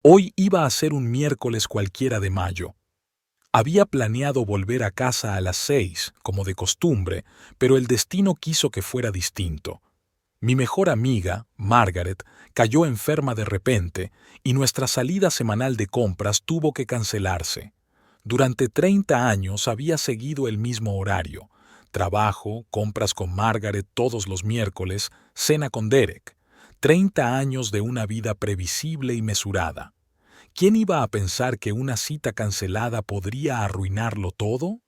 Hoy iba a ser un miércoles cualquiera de mayo. Había planeado volver a casa a las 6, como de costumbre, pero el destino quiso que fuera distinto. Mi mejor amiga, Margaret, cayó enferma de repente y nuestra salida semanal de compras tuvo que cancelarse. Durante 30 años había seguido el mismo horario. Trabajo, compras con Margaret todos los miércoles, cena con Derek. 30 años de una vida previsible y mesurada. ¿Quién iba a pensar que una cita cancelada podría arruinarlo todo?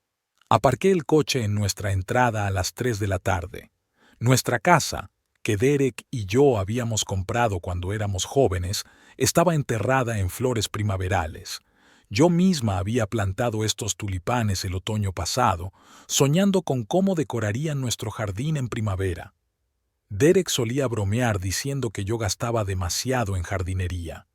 Aparqué el coche en nuestra entrada a las 3 de la tarde. Nuestra casa, que Derek y yo habíamos comprado cuando éramos jóvenes, estaba enterrada en flores primaverales. Yo misma había plantado estos tulipanes el otoño pasado, soñando con cómo decorarían nuestro jardín en primavera. Derek solía bromear diciendo que yo gastaba demasiado en jardinería.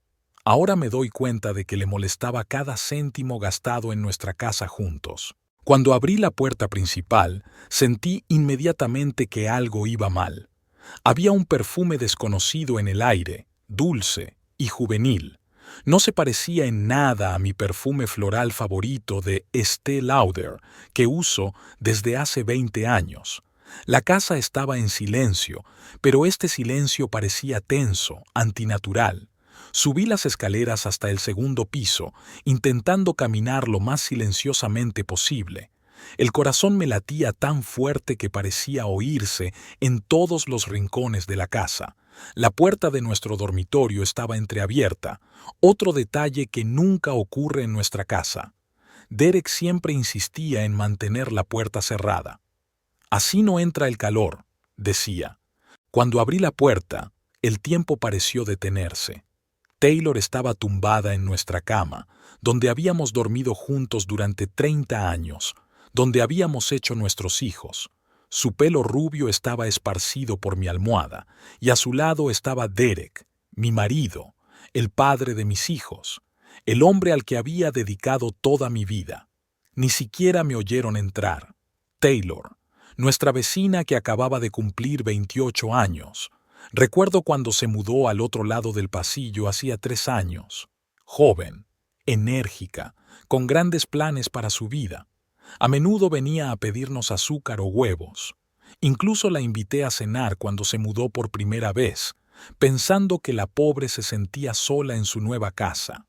Ahora me doy cuenta de que le molestaba cada céntimo gastado en nuestra casa juntos. Cuando abrí la puerta principal, sentí inmediatamente que algo iba mal. Había un perfume desconocido en el aire, dulce y juvenil. No se parecía en nada a mi perfume floral favorito de Estée Lauder, que uso desde hace 20 años. La casa estaba en silencio, pero este silencio parecía tenso, antinatural. Subí las escaleras hasta el segundo piso, intentando caminar lo más silenciosamente posible. El corazón me latía tan fuerte que parecía oírse en todos los rincones de la casa. La puerta de nuestro dormitorio estaba entreabierta, otro detalle que nunca ocurre en nuestra casa. Derek siempre insistía en mantener la puerta cerrada. Así no entra el calor, decía. Cuando abrí la puerta, el tiempo pareció detenerse. Taylor estaba tumbada en nuestra cama, donde habíamos dormido juntos durante 30 años, donde habíamos hecho nuestros hijos. Su pelo rubio estaba esparcido por mi almohada, y a su lado estaba Derek, mi marido, el padre de mis hijos, el hombre al que había dedicado toda mi vida. Ni siquiera me oyeron entrar. Taylor, nuestra vecina que acababa de cumplir 28 años. Recuerdo cuando se mudó al otro lado del pasillo hacía 3 años. Joven, enérgica, con grandes planes para su vida. A menudo venía a pedirnos azúcar o huevos. Incluso la invité a cenar cuando se mudó por primera vez, pensando que la pobre se sentía sola en su nueva casa.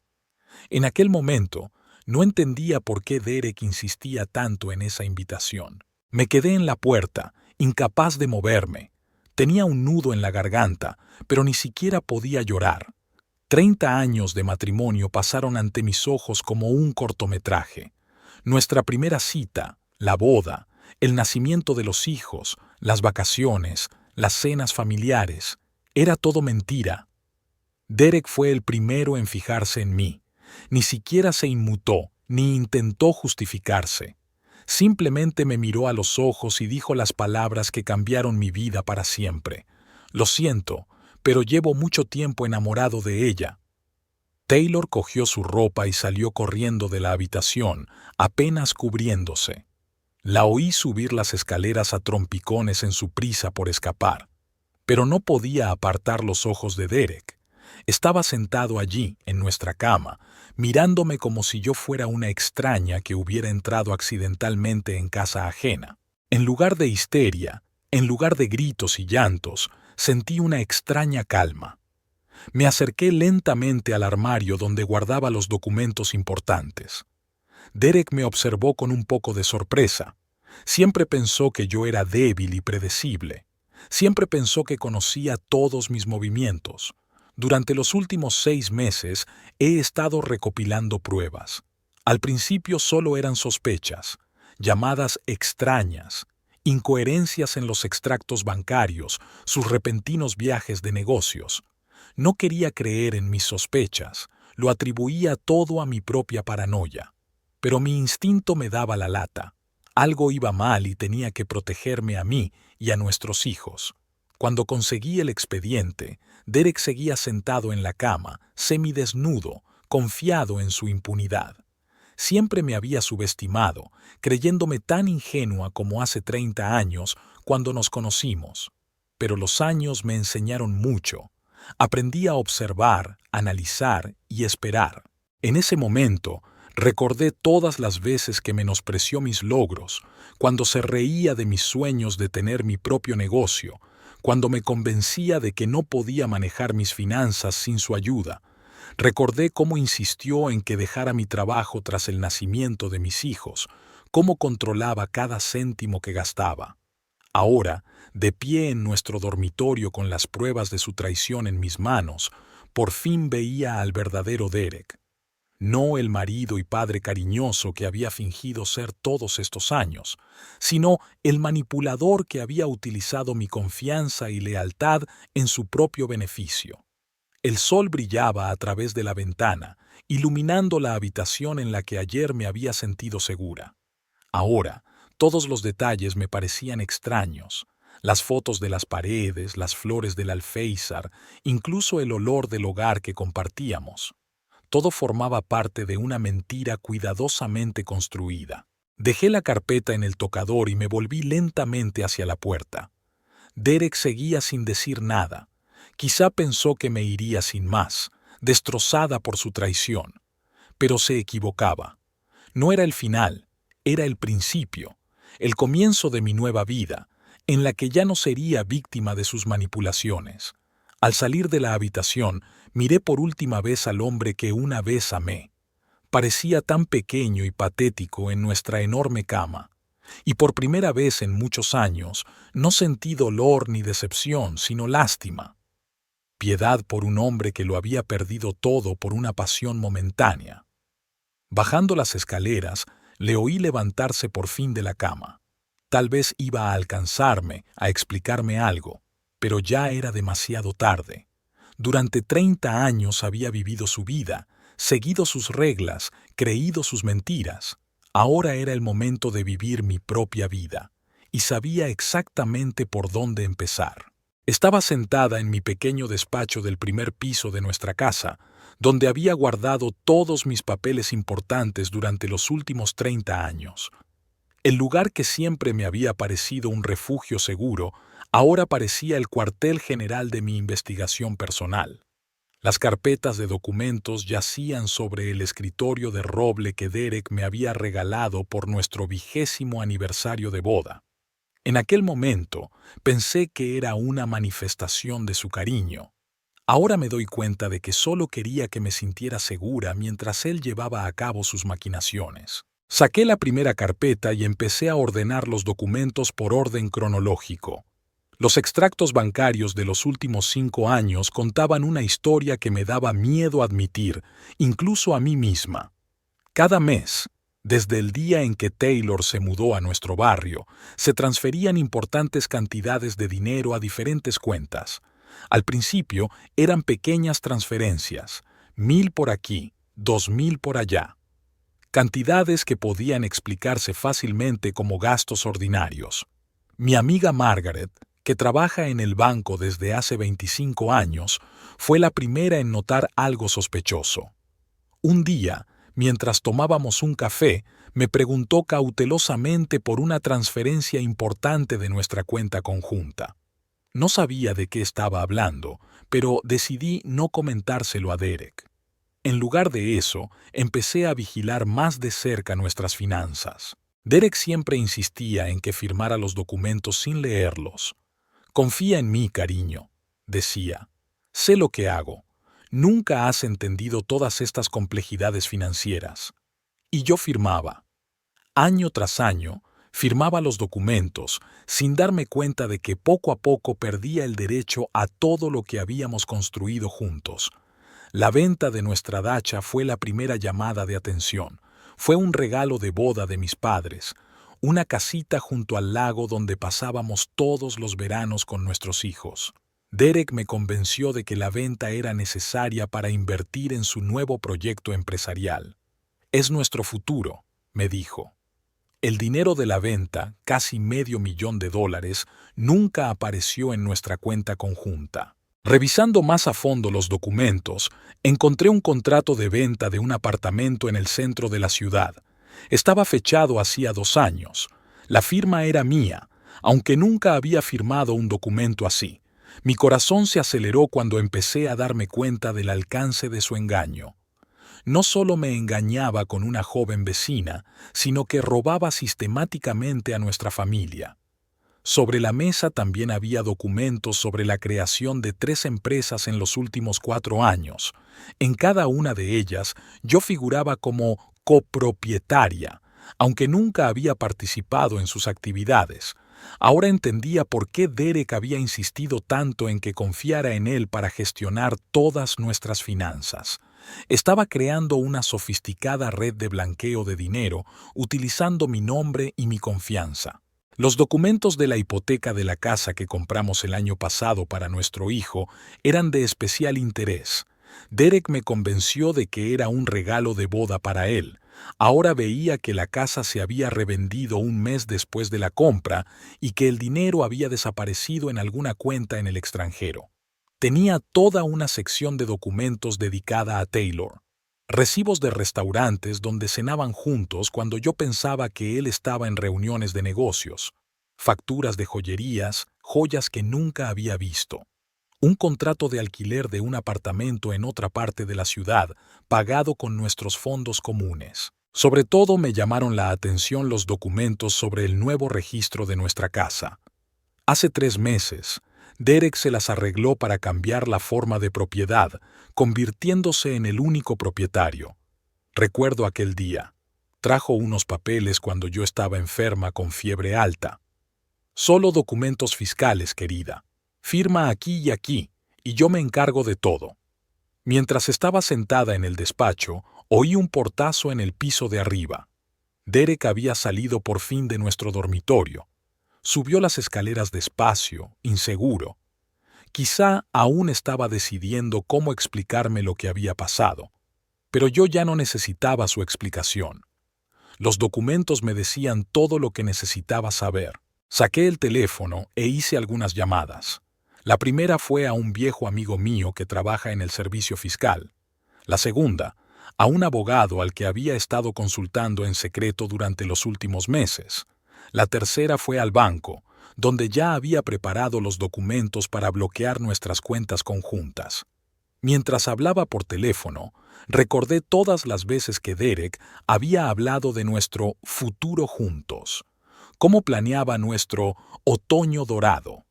En aquel momento, no entendía por qué Derek insistía tanto en esa invitación. Me quedé en la puerta, incapaz de moverme. Tenía un nudo en la garganta, pero ni siquiera podía llorar. 30 años de matrimonio pasaron ante mis ojos como un cortometraje. Nuestra primera cita, la boda, el nacimiento de los hijos, las vacaciones, las cenas familiares, era todo mentira. Derek fue el primero en fijarse en mí. Ni siquiera se inmutó, ni intentó justificarse. Simplemente me miró a los ojos y dijo las palabras que cambiaron mi vida para siempre. Lo siento, pero llevo mucho tiempo enamorado de ella. Taylor cogió su ropa y salió corriendo de la habitación, apenas cubriéndose. La oí subir las escaleras a trompicones en su prisa por escapar. Pero no podía apartar los ojos de Derek. Estaba sentado allí, en nuestra cama, mirándome como si yo fuera una extraña que hubiera entrado accidentalmente en casa ajena. En lugar de histeria, en lugar de gritos y llantos, sentí una extraña calma. Me acerqué lentamente al armario donde guardaba los documentos importantes. Derek me observó con un poco de sorpresa. Siempre pensó que yo era débil y predecible. Siempre pensó que conocía todos mis movimientos. Durante los últimos 6 meses he estado recopilando pruebas. Al principio solo eran sospechas, llamadas extrañas, incoherencias en los extractos bancarios, sus repentinos viajes de negocios. No quería creer en mis sospechas, lo atribuía todo a mi propia paranoia. Pero mi instinto me daba la lata. Algo iba mal y tenía que protegerme a mí y a nuestros hijos. Cuando conseguí el expediente, Derek seguía sentado en la cama, semidesnudo, confiado en su impunidad. Siempre me había subestimado, creyéndome tan ingenua como hace 30 años cuando nos conocimos. Pero los años me enseñaron mucho. Aprendí a observar, analizar y esperar. En ese momento, recordé todas las veces que menospreció mis logros, cuando se reía de mis sueños de tener mi propio negocio, cuando me convencía de que no podía manejar mis finanzas sin su ayuda. Recordé cómo insistió en que dejara mi trabajo tras el nacimiento de mis hijos, cómo controlaba cada céntimo que gastaba. Ahora, de pie en nuestro dormitorio con las pruebas de su traición en mis manos, por fin veía al verdadero Derek. No el marido y padre cariñoso que había fingido ser todos estos años, sino el manipulador que había utilizado mi confianza y lealtad en su propio beneficio. El sol brillaba a través de la ventana, iluminando la habitación en la que ayer me había sentido segura. Ahora, todos los detalles me parecían extraños. Las fotos de las paredes, las flores del alféizar, incluso el olor del hogar que compartíamos. Todo formaba parte de una mentira cuidadosamente construida. Dejé la carpeta en el tocador y me volví lentamente hacia la puerta. Derek seguía sin decir nada. Quizá pensó que me iría sin más, destrozada por su traición. Pero se equivocaba. No era el final, era el principio, el comienzo de mi nueva vida, en la que ya no sería víctima de sus manipulaciones. Al salir de la habitación, miré por última vez al hombre que una vez amé. Parecía tan pequeño y patético en nuestra enorme cama. Y por primera vez en muchos años, no sentí dolor ni decepción, sino lástima. Piedad por un hombre que lo había perdido todo por una pasión momentánea. Bajando las escaleras, le oí levantarse por fin de la cama. Tal vez iba a alcanzarme, a explicarme algo, pero ya era demasiado tarde. Durante 30 años había vivido su vida, seguido sus reglas, creído sus mentiras. Ahora era el momento de vivir mi propia vida, y sabía exactamente por dónde empezar. Estaba sentada en mi pequeño despacho del primer piso de nuestra casa, donde había guardado todos mis papeles importantes durante los últimos 30 años. El lugar que siempre me había parecido un refugio seguro, ahora parecía el cuartel general de mi investigación personal. Las carpetas de documentos yacían sobre el escritorio de roble que Derek me había regalado por nuestro 20º aniversario de boda. En aquel momento pensé que era una manifestación de su cariño. Ahora me doy cuenta de que solo quería que me sintiera segura mientras él llevaba a cabo sus maquinaciones. Saqué la primera carpeta y empecé a ordenar los documentos por orden cronológico. Los extractos bancarios de los últimos 5 años contaban una historia que me daba miedo admitir, incluso a mí misma. Cada mes, desde el día en que Taylor se mudó a nuestro barrio, se transferían importantes cantidades de dinero a diferentes cuentas. Al principio eran pequeñas transferencias, 1,000 por aquí, 2,000 por allá. Cantidades que podían explicarse fácilmente como gastos ordinarios. Mi amiga Margaret, que trabaja en el banco desde hace 25 años, fue la primera en notar algo sospechoso. Un día, mientras tomábamos un café, me preguntó cautelosamente por una transferencia importante de nuestra cuenta conjunta. No sabía de qué estaba hablando, pero decidí no comentárselo a Derek. En lugar de eso, empecé a vigilar más de cerca nuestras finanzas. Derek siempre insistía en que firmara los documentos sin leerlos. «Confía en mí, cariño», decía. «Sé lo que hago. Nunca has entendido todas estas complejidades financieras». Y yo firmaba. Año tras año, firmaba los documentos, sin darme cuenta de que poco a poco perdía el derecho a todo lo que habíamos construido juntos. La venta de nuestra dacha fue la primera llamada de atención. Fue un regalo de boda de mis padres, una casita junto al lago donde pasábamos todos los veranos con nuestros hijos. Derek me convenció de que la venta era necesaria para invertir en su nuevo proyecto empresarial. «Es nuestro futuro», me dijo. El dinero de la venta, casi $500,000, nunca apareció en nuestra cuenta conjunta. Revisando más a fondo los documentos, encontré un contrato de venta de un apartamento en el centro de la ciudad. Estaba fechado hacía 2 años. La firma era mía, aunque nunca había firmado un documento así. Mi corazón se aceleró cuando empecé a darme cuenta del alcance de su engaño. No solo me engañaba con una joven vecina, sino que robaba sistemáticamente a nuestra familia. Sobre la mesa también había documentos sobre la creación de 3 empresas en los últimos 4 años. En cada una de ellas yo figuraba como copropietaria, aunque nunca había participado en sus actividades. Ahora entendía por qué Derek había insistido tanto en que confiara en él para gestionar todas nuestras finanzas. Estaba creando una sofisticada red de blanqueo de dinero utilizando mi nombre y mi confianza. Los documentos de la hipoteca de la casa que compramos el año pasado para nuestro hijo eran de especial interés. Derek me convenció de que era un regalo de boda para él. Ahora veía que la casa se había revendido un mes después de la compra y que el dinero había desaparecido en alguna cuenta en el extranjero. Tenía toda una sección de documentos dedicada a Taylor. Recibos de restaurantes donde cenaban juntos cuando yo pensaba que él estaba en reuniones de negocios. Facturas de joyerías, joyas que nunca había visto. Un contrato de alquiler de un apartamento en otra parte de la ciudad, pagado con nuestros fondos comunes. Sobre todo me llamaron la atención los documentos sobre el nuevo registro de nuestra casa. Hace 3 meses, Derek se las arregló para cambiar la forma de propiedad, convirtiéndose en el único propietario. Recuerdo aquel día. Trajo unos papeles cuando yo estaba enferma con fiebre alta. Solo documentos fiscales, querida. Firma aquí y yo me encargo de todo. Mientras estaba sentada en el despacho, oí un portazo en el piso de arriba. Derek había salido por fin de nuestro dormitorio. Subió las escaleras despacio, inseguro. Quizá aún estaba decidiendo cómo explicarme lo que había pasado, pero yo ya no necesitaba su explicación. Los documentos me decían todo lo que necesitaba saber. Saqué el teléfono e hice algunas llamadas. La primera fue a un viejo amigo mío que trabaja en el servicio fiscal. La segunda, a un abogado al que había estado consultando en secreto durante los últimos meses. La tercera fue al banco, donde ya había preparado los documentos para bloquear nuestras cuentas conjuntas. Mientras hablaba por teléfono, recordé todas las veces que Derek había hablado de nuestro futuro juntos, cómo planeaba nuestro otoño dorado,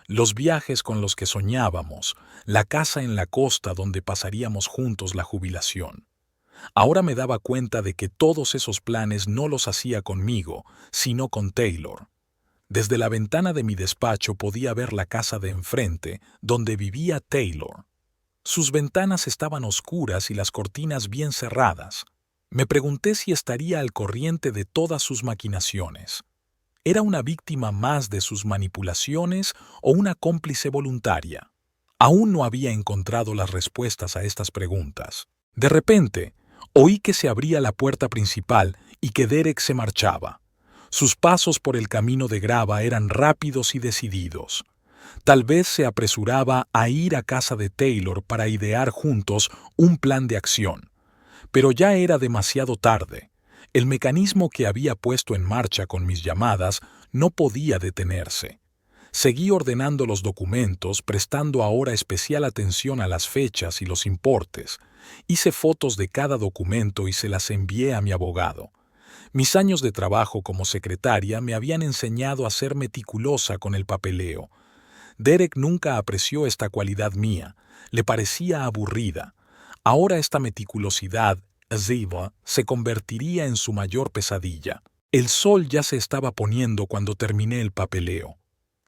los viajes con los que soñábamos, la casa en la costa donde pasaríamos juntos la jubilación. Ahora me daba cuenta de que todos esos planes no los hacía conmigo, sino con Taylor. Desde la ventana de mi despacho podía ver la casa de enfrente, donde vivía Taylor. Sus ventanas estaban oscuras y las cortinas bien cerradas. Me pregunté si estaría al corriente de todas sus maquinaciones. ¿Era una víctima más de sus manipulaciones o una cómplice voluntaria? Aún no había encontrado las respuestas a estas preguntas. De repente, oí que se abría la puerta principal y que Derek se marchaba. Sus pasos por el camino de grava eran rápidos y decididos. Tal vez se apresuraba a ir a casa de Taylor para idear juntos un plan de acción. Pero ya era demasiado tarde. El mecanismo que había puesto en marcha con mis llamadas no podía detenerse. Seguí ordenando los documentos, prestando ahora especial atención a las fechas y los importes. Hice fotos de cada documento y se las envié a mi abogado. Mis años de trabajo como secretaria me habían enseñado a ser meticulosa con el papeleo. Derek nunca apreció esta cualidad mía, le parecía aburrida. Ahora esta meticulosidad, Ziva, se convertiría en su mayor pesadilla. El sol ya se estaba poniendo cuando terminé el papeleo.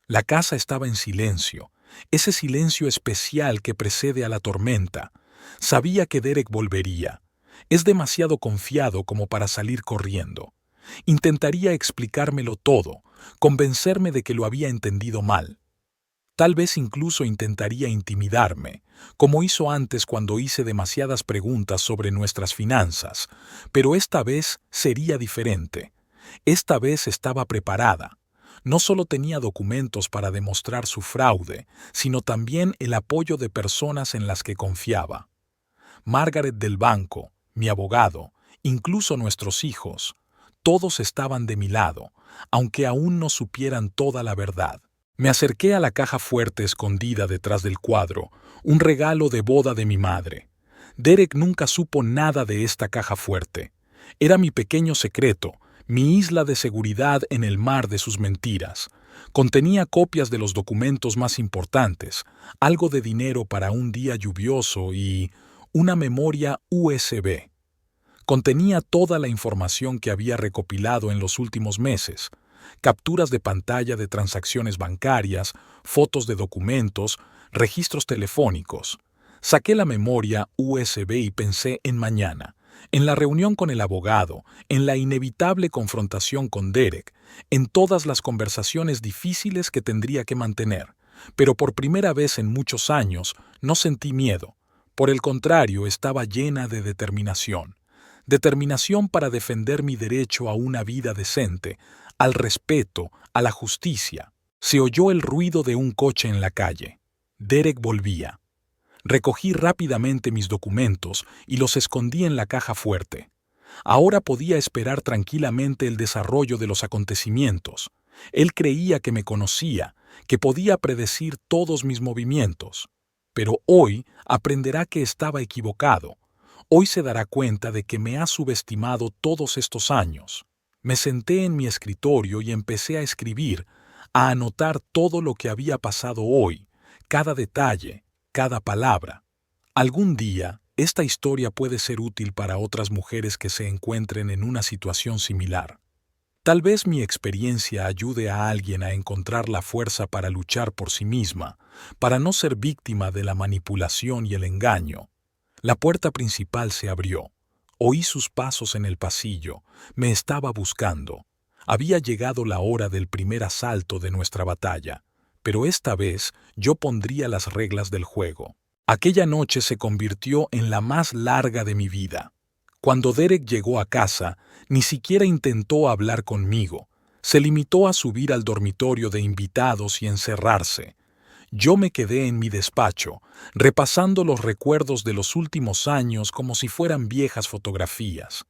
La casa estaba en silencio, ese silencio especial que precede a la tormenta. Sabía que Derek volvería. Es demasiado confiado como para salir corriendo. Intentaría explicármelo todo, convencerme de que lo había entendido mal. Tal vez incluso intentaría intimidarme, como hizo antes cuando hice demasiadas preguntas sobre nuestras finanzas, pero esta vez sería diferente. Esta vez estaba preparada. No solo tenía documentos para demostrar su fraude, sino también el apoyo de personas en las que confiaba. Margaret del banco, mi abogado, incluso nuestros hijos, todos estaban de mi lado, aunque aún no supieran toda la verdad. Me acerqué a la caja fuerte escondida detrás del cuadro, un regalo de boda de mi madre. Derek nunca supo nada de esta caja fuerte. Era mi pequeño secreto, mi isla de seguridad en el mar de sus mentiras. Contenía copias de los documentos más importantes, algo de dinero para un día lluvioso y una memoria USB. Contenía toda la información que había recopilado en los últimos meses: capturas de pantalla de transacciones bancarias, fotos de documentos, registros telefónicos. Saqué la memoria USB y pensé en mañana, en la reunión con el abogado, en la inevitable confrontación con Derek, en todas las conversaciones difíciles que tendría que mantener. Pero por primera vez en muchos años no sentí miedo. Por el contrario, estaba llena de determinación. Determinación para defender mi derecho a una vida decente, al respeto, a la justicia. Se oyó el ruido de un coche en la calle. Derek volvía. Recogí rápidamente mis documentos y los escondí en la caja fuerte. Ahora podía esperar tranquilamente el desarrollo de los acontecimientos. Él creía que me conocía, que podía predecir todos mis movimientos. Pero hoy aprenderá que estaba equivocado. Hoy se dará cuenta de que me ha subestimado todos estos años. Me senté en mi escritorio y empecé a escribir, a anotar todo lo que había pasado hoy, cada detalle, cada palabra. Algún día, esta historia puede ser útil para otras mujeres que se encuentren en una situación similar. Tal vez mi experiencia ayude a alguien a encontrar la fuerza para luchar por sí misma, para no ser víctima de la manipulación y el engaño. La puerta principal se abrió. Oí sus pasos en el pasillo. Me estaba buscando. Había llegado la hora del primer asalto de nuestra batalla, pero esta vez yo pondría las reglas del juego. Aquella noche se convirtió en la más larga de mi vida. Cuando Derek llegó a casa, ni siquiera intentó hablar conmigo. Se limitó a subir al dormitorio de invitados y encerrarse. Yo me quedé en mi despacho, repasando los recuerdos de los últimos años como si fueran viejas fotografías.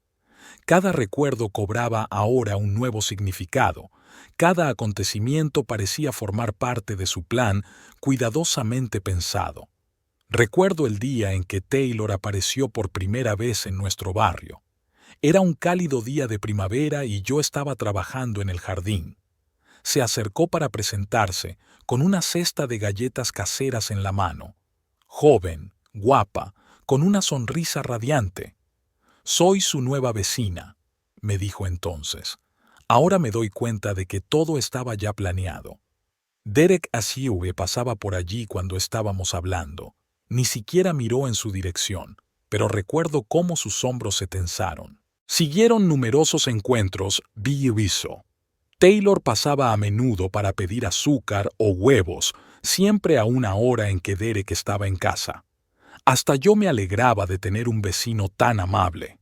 Cada recuerdo cobraba ahora un nuevo significado. Cada acontecimiento parecía formar parte de su plan cuidadosamente pensado. Recuerdo el día en que Taylor apareció por primera vez en nuestro barrio. Era un cálido día de primavera y yo estaba trabajando en el jardín. Se acercó para presentarse, con una cesta de galletas caseras en la mano. Joven, guapa, con una sonrisa radiante. «Soy su nueva vecina», me dijo entonces. Ahora me doy cuenta de que todo estaba ya planeado. Derek Asiue pasaba por allí cuando estábamos hablando. Ni siquiera miró en su dirección, pero recuerdo cómo sus hombros se tensaron. Siguieron numerosos encuentros viso. Taylor pasaba a menudo para pedir azúcar o huevos, siempre a una hora en que Derek estaba en casa. Hasta yo me alegraba de tener un vecino tan amable.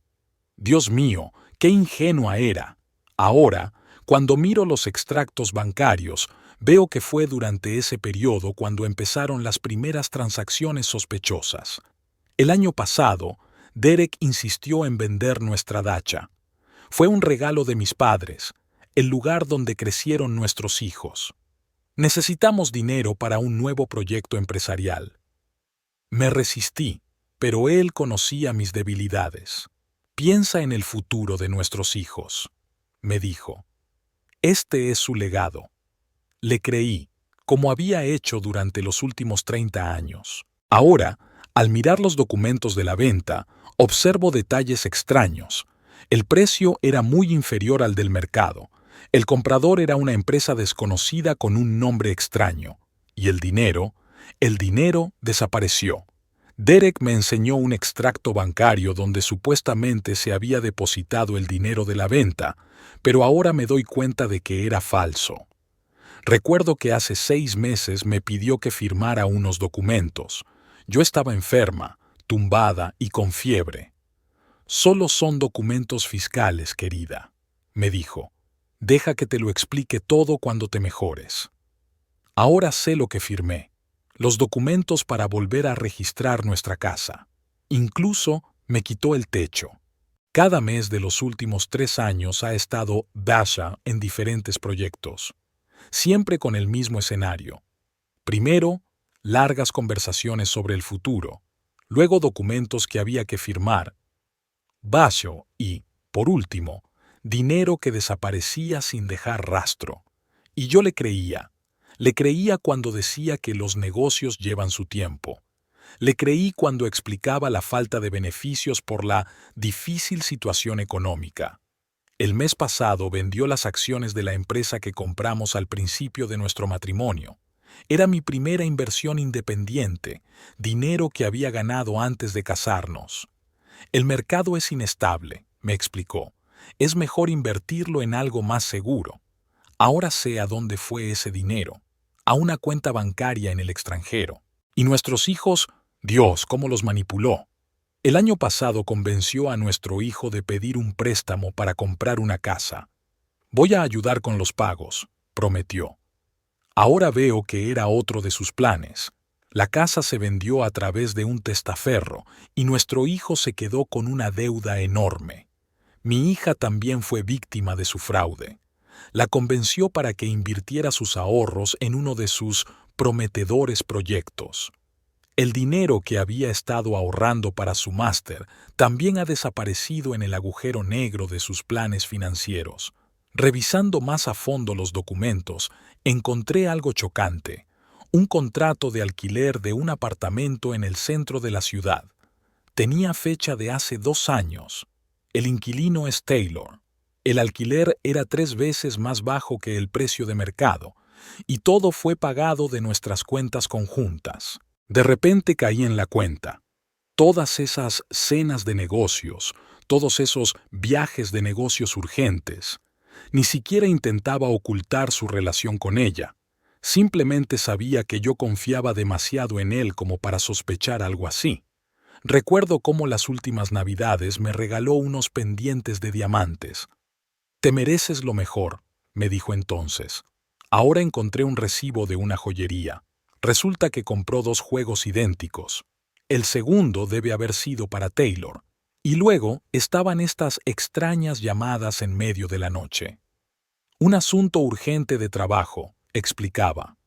Dios mío, qué ingenua era. Ahora, cuando miro los extractos bancarios, veo que fue durante ese periodo cuando empezaron las primeras transacciones sospechosas. El año pasado, Derek insistió en vender nuestra dacha. Fue un regalo de mis padres, el lugar donde crecieron nuestros hijos. Necesitamos dinero para un nuevo proyecto empresarial. Me resistí, pero él conocía mis debilidades. Piensa en el futuro de nuestros hijos, me dijo. Este es su legado. Le creí, como había hecho durante los últimos 30 años. Ahora, al mirar los documentos de la venta, observo detalles extraños. El precio era muy inferior al del mercado. El comprador era una empresa desconocida con un nombre extraño. Y el dinero desapareció. Derek me enseñó un extracto bancario donde supuestamente se había depositado el dinero de la venta, pero ahora me doy cuenta de que era falso. Recuerdo que hace 6 meses me pidió que firmara unos documentos. Yo estaba enferma, tumbada y con fiebre. «Solo son documentos fiscales, querida», me dijo. «Deja que te lo explique todo cuando te mejores». Ahora sé lo que firmé. Los documentos para volver a registrar nuestra casa. Incluso me quitó el techo. Cada mes de los últimos 3 años ha estado Dasha en diferentes proyectos. siempre con el mismo escenario. Primero, largas conversaciones sobre el futuro, luego documentos que había que firmar, vacío y, por último, dinero que desaparecía sin dejar rastro. Y yo le creía. Le creía cuando decía que los negocios llevan su tiempo. Le creí cuando explicaba la falta de beneficios por la difícil situación económica. El mes pasado vendió las acciones de la empresa que compramos al principio de nuestro matrimonio. Era mi primera inversión independiente, dinero que había ganado antes de casarnos. El mercado es inestable, me explicó. Es mejor invertirlo en algo más seguro. Ahora sé a dónde fue ese dinero, a una cuenta bancaria en el extranjero. Y nuestros hijos, Dios, cómo los manipuló. El año pasado convenció a nuestro hijo de pedir un préstamo para comprar una casa. Voy a ayudar con los pagos, prometió. Ahora veo que era otro de sus planes. La casa se vendió a través de un testaferro y nuestro hijo se quedó con una deuda enorme. Mi hija también fue víctima de su fraude. La convenció para que invirtiera sus ahorros en uno de sus prometedores proyectos. El dinero que había estado ahorrando para su máster también ha desaparecido en el agujero negro de sus planes financieros. Revisando más a fondo los documentos, encontré algo chocante: un contrato de alquiler de un apartamento en el centro de la ciudad. Tenía fecha de hace 2 años. El inquilino es Taylor. El alquiler era 3 veces más bajo que el precio de mercado, y todo fue pagado de nuestras cuentas conjuntas. De repente caí en la cuenta. Todas esas cenas de negocios, todos esos viajes de negocios urgentes. Ni siquiera intentaba ocultar su relación con ella. Simplemente sabía que yo confiaba demasiado en él como para sospechar algo así. Recuerdo cómo las últimas Navidades me regaló unos pendientes de diamantes. «Te mereces lo mejor», me dijo entonces. Ahora encontré un recibo de una joyería. Resulta que compró 2 juegos idénticos. El segundo debe haber sido para Taylor. Y luego estaban estas extrañas llamadas en medio de la noche. «Un asunto urgente de trabajo», explicaba.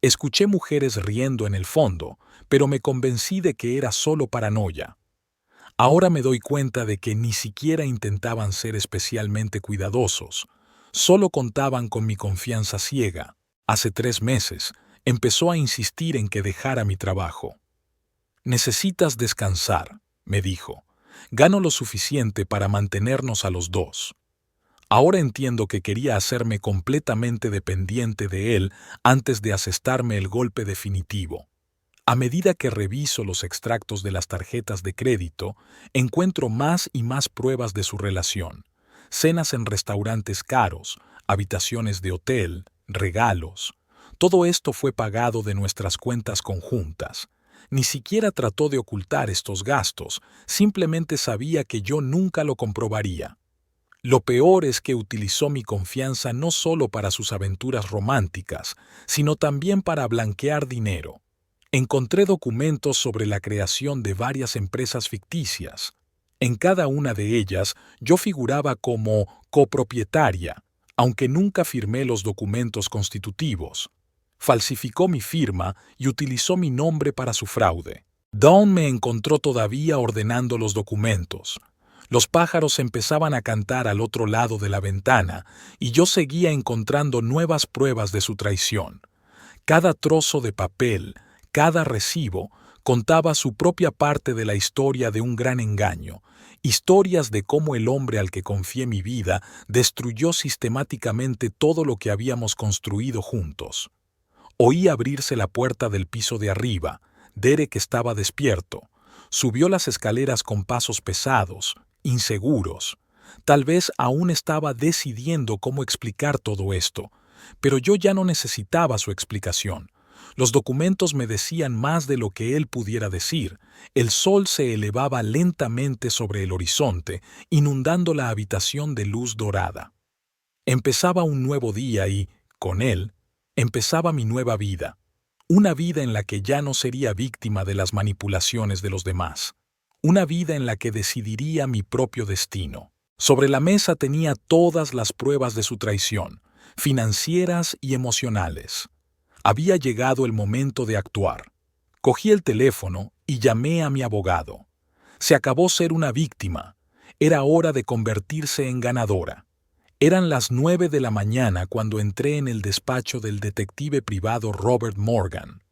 Escuché mujeres riendo en el fondo, pero me convencí de que era solo paranoia. Ahora me doy cuenta de que ni siquiera intentaban ser especialmente cuidadosos. Solo contaban con mi confianza ciega. Hace 3 meses, empezó a insistir en que dejara mi trabajo. «Necesitas descansar», me dijo. «Gano lo suficiente para mantenernos a los dos». Ahora entiendo que quería hacerme completamente dependiente de él antes de asestarme el golpe definitivo. A medida que reviso los extractos de las tarjetas de crédito, encuentro más y más pruebas de su relación. Cenas en restaurantes caros, habitaciones de hotel, regalos. Todo esto fue pagado de nuestras cuentas conjuntas. Ni siquiera trató de ocultar estos gastos, simplemente sabía que yo nunca lo comprobaría. Lo peor es que utilizó mi confianza no solo para sus aventuras románticas, sino también para blanquear dinero. Encontré documentos sobre la creación de varias empresas ficticias. En cada una de ellas yo figuraba como copropietaria, aunque nunca firmé los documentos constitutivos. Falsificó mi firma y utilizó mi nombre para su fraude. Dawn me encontró todavía ordenando los documentos. Los pájaros empezaban a cantar al otro lado de la ventana y yo seguía encontrando nuevas pruebas de su traición. Cada trozo de papel, cada recibo, contaba su propia parte de la historia de un gran engaño, historias de cómo el hombre al que confié mi vida destruyó sistemáticamente todo lo que habíamos construido juntos. Oí abrirse la puerta del piso de arriba. Derek estaba despierto. Subió las escaleras con pasos pesados, inseguros. Tal vez aún estaba decidiendo cómo explicar todo esto, pero yo ya no necesitaba su explicación. Los documentos me decían más de lo que él pudiera decir. El sol se elevaba lentamente sobre el horizonte, inundando la habitación de luz dorada. Empezaba un nuevo día y, con él, empezaba mi nueva vida. Una vida en la que ya no sería víctima de las manipulaciones de los demás. Una vida en la que decidiría mi propio destino. Sobre la mesa tenía todas las pruebas de su traición, financieras y emocionales. Había llegado el momento de actuar. Cogí el teléfono y llamé a mi abogado. Se acabó ser una víctima. Era hora de convertirse en ganadora. Eran las 9 de la mañana cuando entré en el despacho del detective privado Robert Morgan.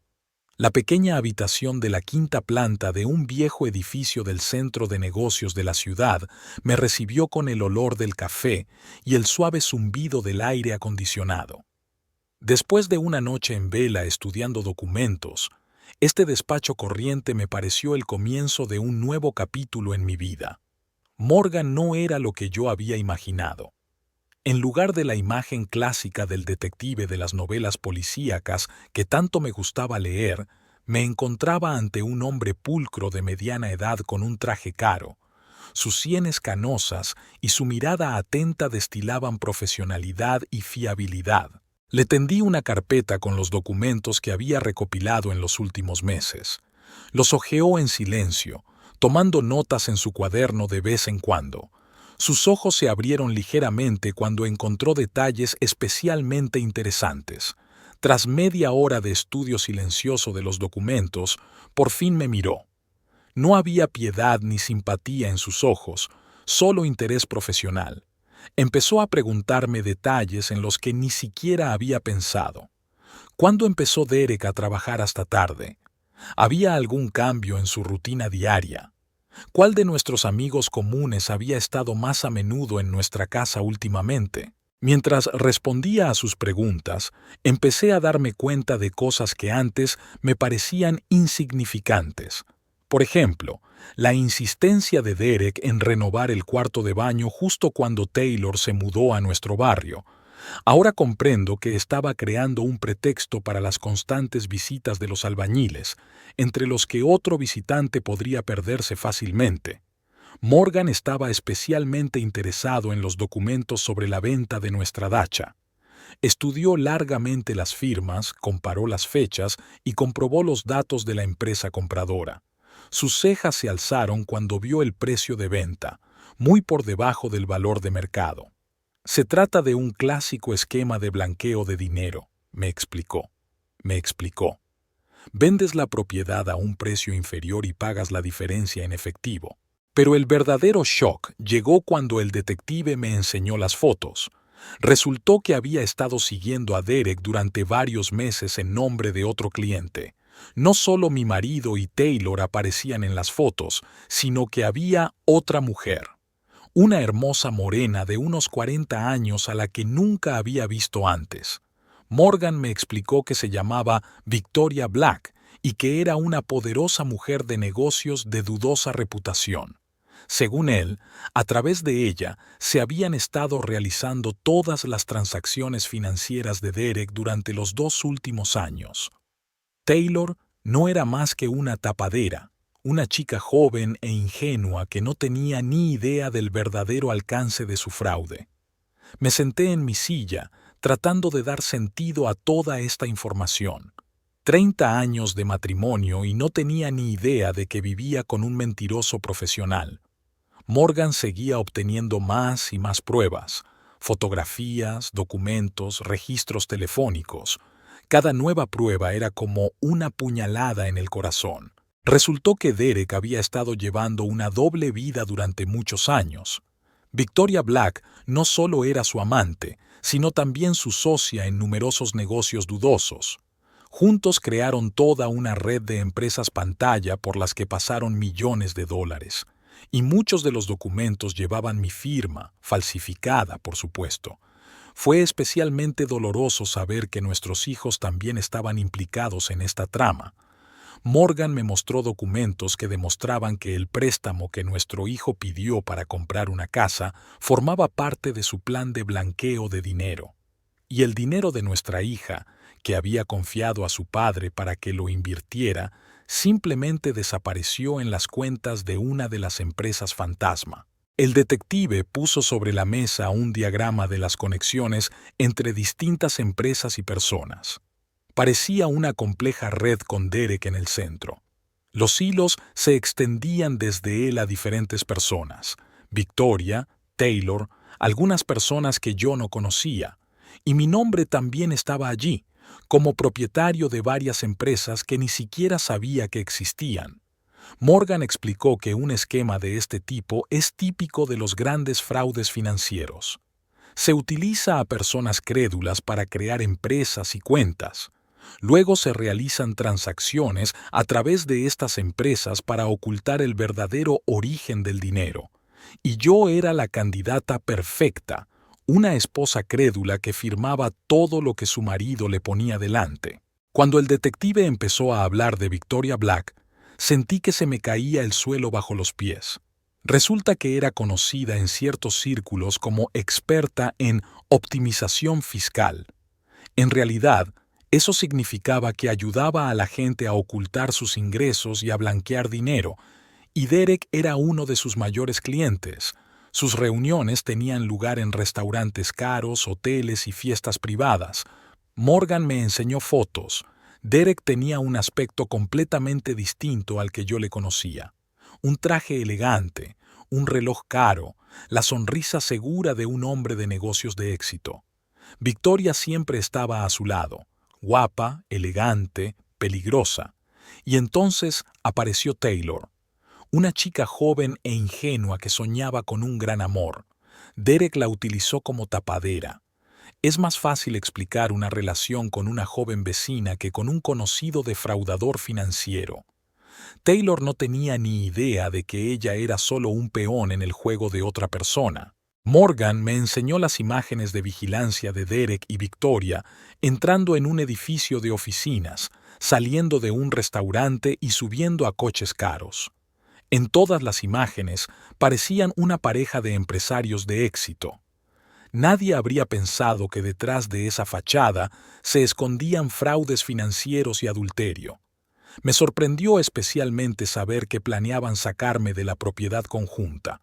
La pequeña habitación de la quinta planta de un viejo edificio del centro de negocios de la ciudad me recibió con el olor del café y el suave zumbido del aire acondicionado. Después de una noche en vela estudiando documentos, este despacho corriente me pareció el comienzo de un nuevo capítulo en mi vida. Morgan no era lo que yo había imaginado. En lugar de la imagen clásica del detective de las novelas policíacas que tanto me gustaba leer, me encontraba ante un hombre pulcro de mediana edad con un traje caro. Sus sienes canosas y su mirada atenta destilaban profesionalidad y fiabilidad. Le tendí una carpeta con los documentos que había recopilado en los últimos meses. Los hojeó en silencio, tomando notas en su cuaderno de vez en cuando. Sus ojos se abrieron ligeramente cuando encontró detalles especialmente interesantes. Tras media hora de estudio silencioso de los documentos, por fin me miró. No había piedad ni simpatía en sus ojos, solo interés profesional. Empezó a preguntarme detalles en los que ni siquiera había pensado. ¿Cuándo empezó Derek a trabajar hasta tarde? ¿Había algún cambio en su rutina diaria? ¿Cuál de nuestros amigos comunes había estado más a menudo en nuestra casa últimamente? Mientras respondía a sus preguntas, empecé a darme cuenta de cosas que antes me parecían insignificantes. Por ejemplo, la insistencia de Derek en renovar el cuarto de baño justo cuando Taylor se mudó a nuestro barrio. Ahora comprendo que estaba creando un pretexto para las constantes visitas de los albañiles, entre los que otro visitante podría perderse fácilmente. Morgan estaba especialmente interesado en los documentos sobre la venta de nuestra dacha. Estudió largamente las firmas, comparó las fechas y comprobó los datos de la empresa compradora. Sus cejas se alzaron cuando vio el precio de venta, muy por debajo del valor de mercado. Se trata de un clásico esquema de blanqueo de dinero, me explicó. Vendes la propiedad a un precio inferior y pagas la diferencia en efectivo. Pero el verdadero shock llegó cuando el detective me enseñó las fotos. Resultó que había estado siguiendo a Derek durante varios meses en nombre de otro cliente. No solo mi marido y Taylor aparecían en las fotos, sino que había otra mujer. Una hermosa morena de unos 40 años a la que nunca había visto antes. Morgan me explicó que se llamaba Victoria Black y que era una poderosa mujer de negocios de dudosa reputación. Según él, a través de ella se habían estado realizando todas las transacciones financieras de Derek durante los 2 últimos años. Taylor no era más que una tapadera, una chica joven e ingenua que no tenía ni idea del verdadero alcance de su fraude. Me senté en mi silla, tratando de dar sentido a toda esta información. 30 años de matrimonio y no tenía ni idea de que vivía con un mentiroso profesional. Morgan seguía obteniendo más y más pruebas, fotografías, documentos, registros telefónicos. Cada nueva prueba era como una puñalada en el corazón. Resultó que Derek había estado llevando una doble vida durante muchos años. Victoria Black no solo era su amante, sino también su socia en numerosos negocios dudosos. Juntos crearon toda una red de empresas pantalla por las que pasaron millones de dólares. Y muchos de los documentos llevaban mi firma, falsificada, por supuesto. Fue especialmente doloroso saber que nuestros hijos también estaban implicados en esta trama. Morgan me mostró documentos que demostraban que el préstamo que nuestro hijo pidió para comprar una casa formaba parte de su plan de blanqueo de dinero. Y el dinero de nuestra hija, que había confiado a su padre para que lo invirtiera, simplemente desapareció en las cuentas de una de las empresas fantasma. El detective puso sobre la mesa un diagrama de las conexiones entre distintas empresas y personas. Parecía una compleja red con Derek en el centro. Los hilos se extendían desde él a diferentes personas: Victoria, Taylor, algunas personas que yo no conocía, y mi nombre también estaba allí, como propietario de varias empresas que ni siquiera sabía que existían. Morgan explicó que un esquema de este tipo es típico de los grandes fraudes financieros. Se utiliza a personas crédulas para crear empresas y cuentas. Luego se realizan transacciones a través de estas empresas para ocultar el verdadero origen del dinero. Y yo era la candidata perfecta, una esposa crédula que firmaba todo lo que su marido le ponía delante. Cuando el detective empezó a hablar de Victoria Black, sentí que se me caía el suelo bajo los pies. Resulta que era conocida en ciertos círculos como experta en optimización fiscal. En realidad, eso significaba que ayudaba a la gente a ocultar sus ingresos y a blanquear dinero, y Derek era uno de sus mayores clientes. Sus reuniones tenían lugar en restaurantes caros, hoteles y fiestas privadas. Morgan me enseñó fotos. Derek tenía un aspecto completamente distinto al que yo le conocía. Un traje elegante, un reloj caro, la sonrisa segura de un hombre de negocios de éxito. Victoria siempre estaba a su lado, guapa, elegante, peligrosa. Y entonces apareció Taylor, una chica joven e ingenua que soñaba con un gran amor. Derek la utilizó como tapadera. Es más fácil explicar una relación con una joven vecina que con un conocido defraudador financiero. Taylor no tenía ni idea de que ella era solo un peón en el juego de otra persona. Morgan me enseñó las imágenes de vigilancia de Derek y Victoria entrando en un edificio de oficinas, saliendo de un restaurante y subiendo a coches caros. En todas las imágenes parecían una pareja de empresarios de éxito. Nadie habría pensado que detrás de esa fachada se escondían fraudes financieros y adulterio. Me sorprendió especialmente saber que planeaban sacarme de la propiedad conjunta.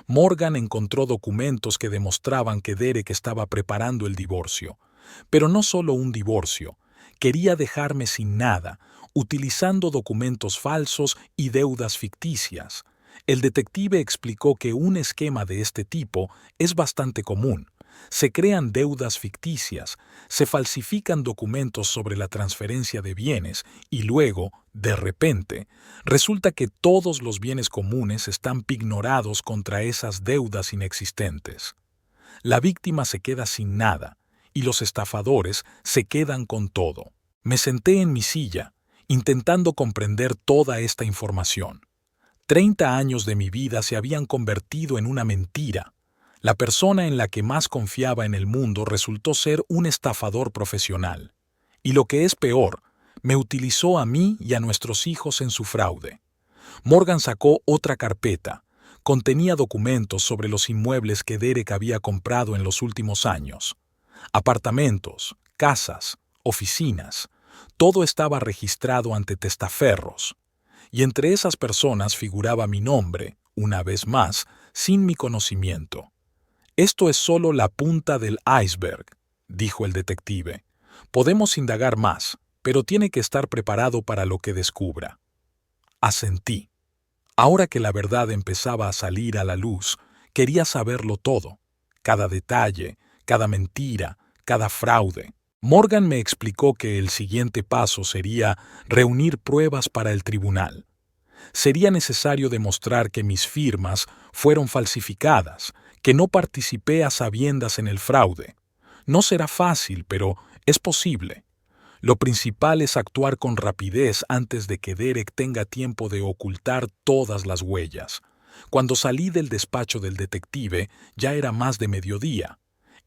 Morgan encontró documentos que demostraban que Derek estaba preparando el divorcio. Pero no solo un divorcio, quería dejarme sin nada, utilizando documentos falsos y deudas ficticias. El detective explicó que un esquema de este tipo es bastante común. Se crean deudas ficticias, se falsifican documentos sobre la transferencia de bienes y luego, de repente, resulta que todos los bienes comunes están pignorados contra esas deudas inexistentes. La víctima se queda sin nada y los estafadores se quedan con todo. Me senté en mi silla, intentando comprender toda esta información. 30 años de mi vida se habían convertido en una mentira. La persona en la que más confiaba en el mundo resultó ser un estafador profesional. Y lo que es peor, me utilizó a mí y a nuestros hijos en su fraude. Morgan sacó otra carpeta. Contenía documentos sobre los inmuebles que Derek había comprado en los últimos años. Apartamentos, casas, oficinas. Todo estaba registrado ante testaferros. Y entre esas personas figuraba mi nombre, una vez más, sin mi conocimiento. Esto es solo la punta del iceberg, dijo el detective. Podemos indagar más, pero tiene que estar preparado para lo que descubra. Asentí. Ahora que la verdad empezaba a salir a la luz, quería saberlo todo. Cada detalle, cada mentira, cada fraude. Morgan me explicó que el siguiente paso sería reunir pruebas para el tribunal. Sería necesario demostrar que mis firmas fueron falsificadas, que no participé a sabiendas en el fraude. No será fácil, pero es posible. Lo principal es actuar con rapidez antes de que Derek tenga tiempo de ocultar todas las huellas. Cuando salí del despacho del detective, ya era más de mediodía.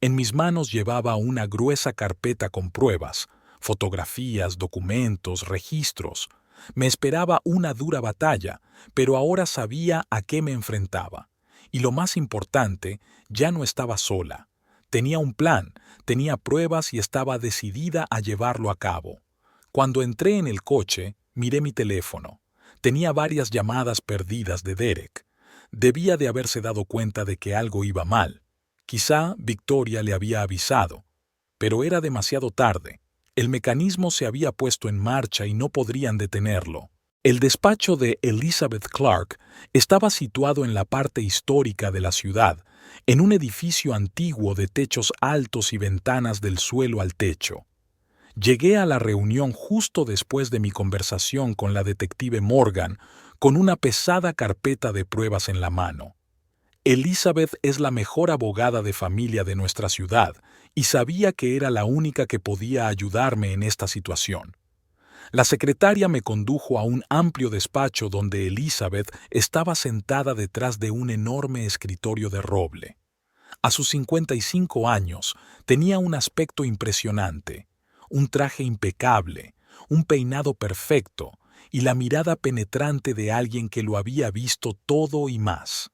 En mis manos llevaba una gruesa carpeta con pruebas, fotografías, documentos, registros. Me esperaba una dura batalla, pero ahora sabía a qué me enfrentaba. Y lo más importante, ya no estaba sola. Tenía un plan, tenía pruebas y estaba decidida a llevarlo a cabo. Cuando entré en el coche, miré mi teléfono. Tenía varias llamadas perdidas de Derek. Debía de haberse dado cuenta de que algo iba mal. Quizá Victoria le había avisado. Pero era demasiado tarde. El mecanismo se había puesto en marcha y no podrían detenerlo. El despacho de Elizabeth Clark estaba situado en la parte histórica de la ciudad, en un edificio antiguo de techos altos y ventanas del suelo al techo. Llegué a la reunión justo después de mi conversación con la detective Morgan, con una pesada carpeta de pruebas en la mano. Elizabeth es la mejor abogada de familia de nuestra ciudad y sabía que era la única que podía ayudarme en esta situación. La secretaria me condujo a un amplio despacho donde Elizabeth estaba sentada detrás de un enorme escritorio de roble. A sus 55 años tenía un aspecto impresionante, un traje impecable, un peinado perfecto y la mirada penetrante de alguien que lo había visto todo y más.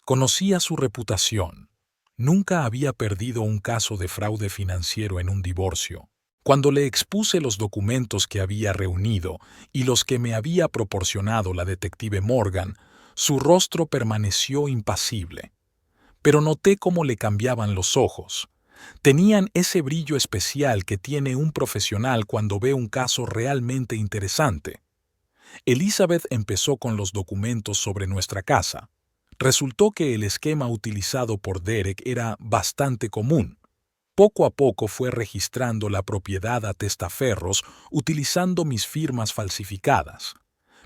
Conocía su reputación. Nunca había perdido un caso de fraude financiero en un divorcio. Cuando le expuse los documentos que había reunido y los que me había proporcionado la detective Morgan, su rostro permaneció impasible. Pero noté cómo le cambiaban los ojos. Tenían ese brillo especial que tiene un profesional cuando ve un caso realmente interesante. Elizabeth empezó con los documentos sobre nuestra casa. Resultó que el esquema utilizado por Derek era bastante común. Poco a poco fue registrando la propiedad a testaferros utilizando mis firmas falsificadas,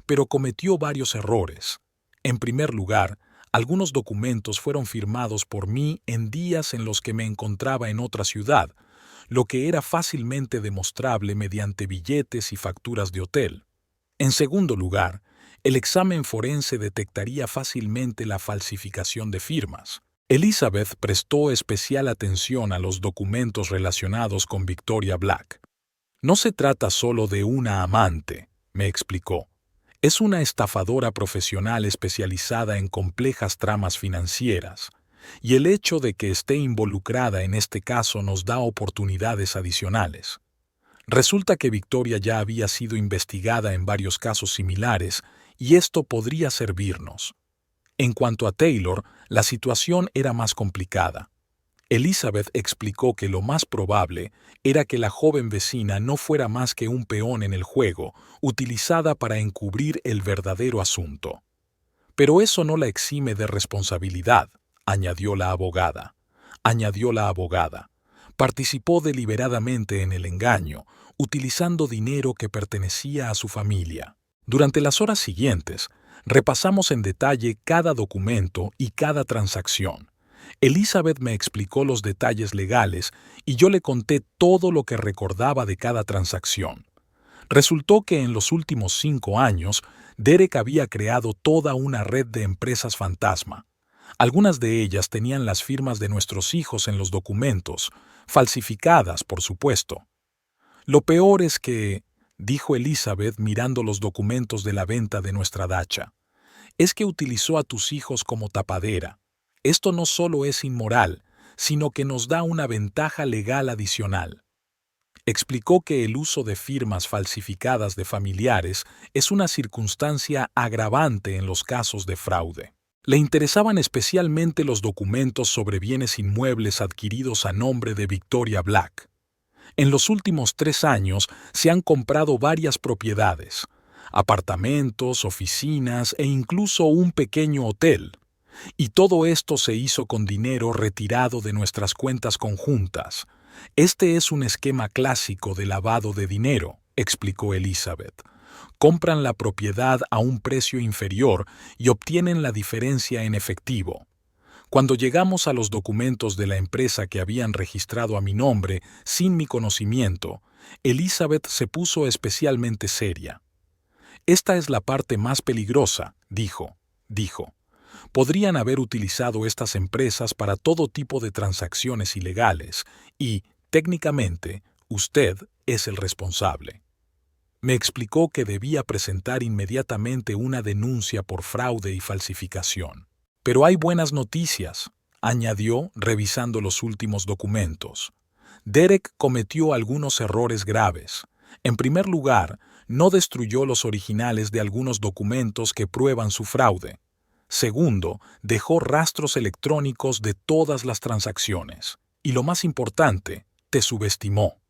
pero cometió varios errores. En primer lugar, algunos documentos fueron firmados por mí en días en los que me encontraba en otra ciudad, lo que era fácilmente demostrable mediante billetes y facturas de hotel. En segundo lugar, el examen forense detectaría fácilmente la falsificación de firmas. Elizabeth prestó especial atención a los documentos relacionados con Victoria Black. No se trata solo de una amante, me explicó. Es una estafadora profesional especializada en complejas tramas financieras, y el hecho de que esté involucrada en este caso nos da oportunidades adicionales. Resulta que Victoria ya había sido investigada en varios casos similares, y esto podría servirnos. En cuanto a Taylor, la situación era más complicada. Elizabeth explicó que lo más probable era que la joven vecina no fuera más que un peón en el juego, utilizada para encubrir el verdadero asunto. Pero eso no la exime de responsabilidad, añadió la abogada. Participó deliberadamente en el engaño, utilizando dinero que pertenecía a su familia. Durante las horas siguientes, repasamos en detalle cada documento y cada transacción. Elizabeth me explicó los detalles legales y yo le conté todo lo que recordaba de cada transacción. Resultó que en los últimos 5 años, Derek había creado toda una red de empresas fantasma. Algunas de ellas tenían las firmas de nuestros hijos en los documentos, falsificadas, por supuesto. Lo peor es que, dijo Elizabeth mirando los documentos de la venta de nuestra dacha, es que utilizó a tus hijos como tapadera. Esto no solo es inmoral, sino que nos da una ventaja legal adicional. Explicó que el uso de firmas falsificadas de familiares es una circunstancia agravante en los casos de fraude. Le interesaban especialmente los documentos sobre bienes inmuebles adquiridos a nombre de Victoria Black. En los últimos 3 años se han comprado varias propiedades, apartamentos, oficinas e incluso un pequeño hotel. Y todo esto se hizo con dinero retirado de nuestras cuentas conjuntas. Este es un esquema clásico de lavado de dinero, explicó Elizabeth. Compran la propiedad a un precio inferior y obtienen la diferencia en efectivo. Cuando llegamos a los documentos de la empresa que habían registrado a mi nombre sin mi conocimiento, Elizabeth se puso especialmente seria. Esta es la parte más peligrosa, dijo. Podrían haber utilizado estas empresas para todo tipo de transacciones ilegales y, técnicamente, usted es el responsable. Me explicó que debía presentar inmediatamente una denuncia por fraude y falsificación. Pero hay buenas noticias, añadió revisando los últimos documentos. Derek cometió algunos errores graves. En primer lugar, no destruyó los originales de algunos documentos que prueban su fraude. Segundo, dejó rastros electrónicos de todas las transacciones. Y lo más importante, te subestimó.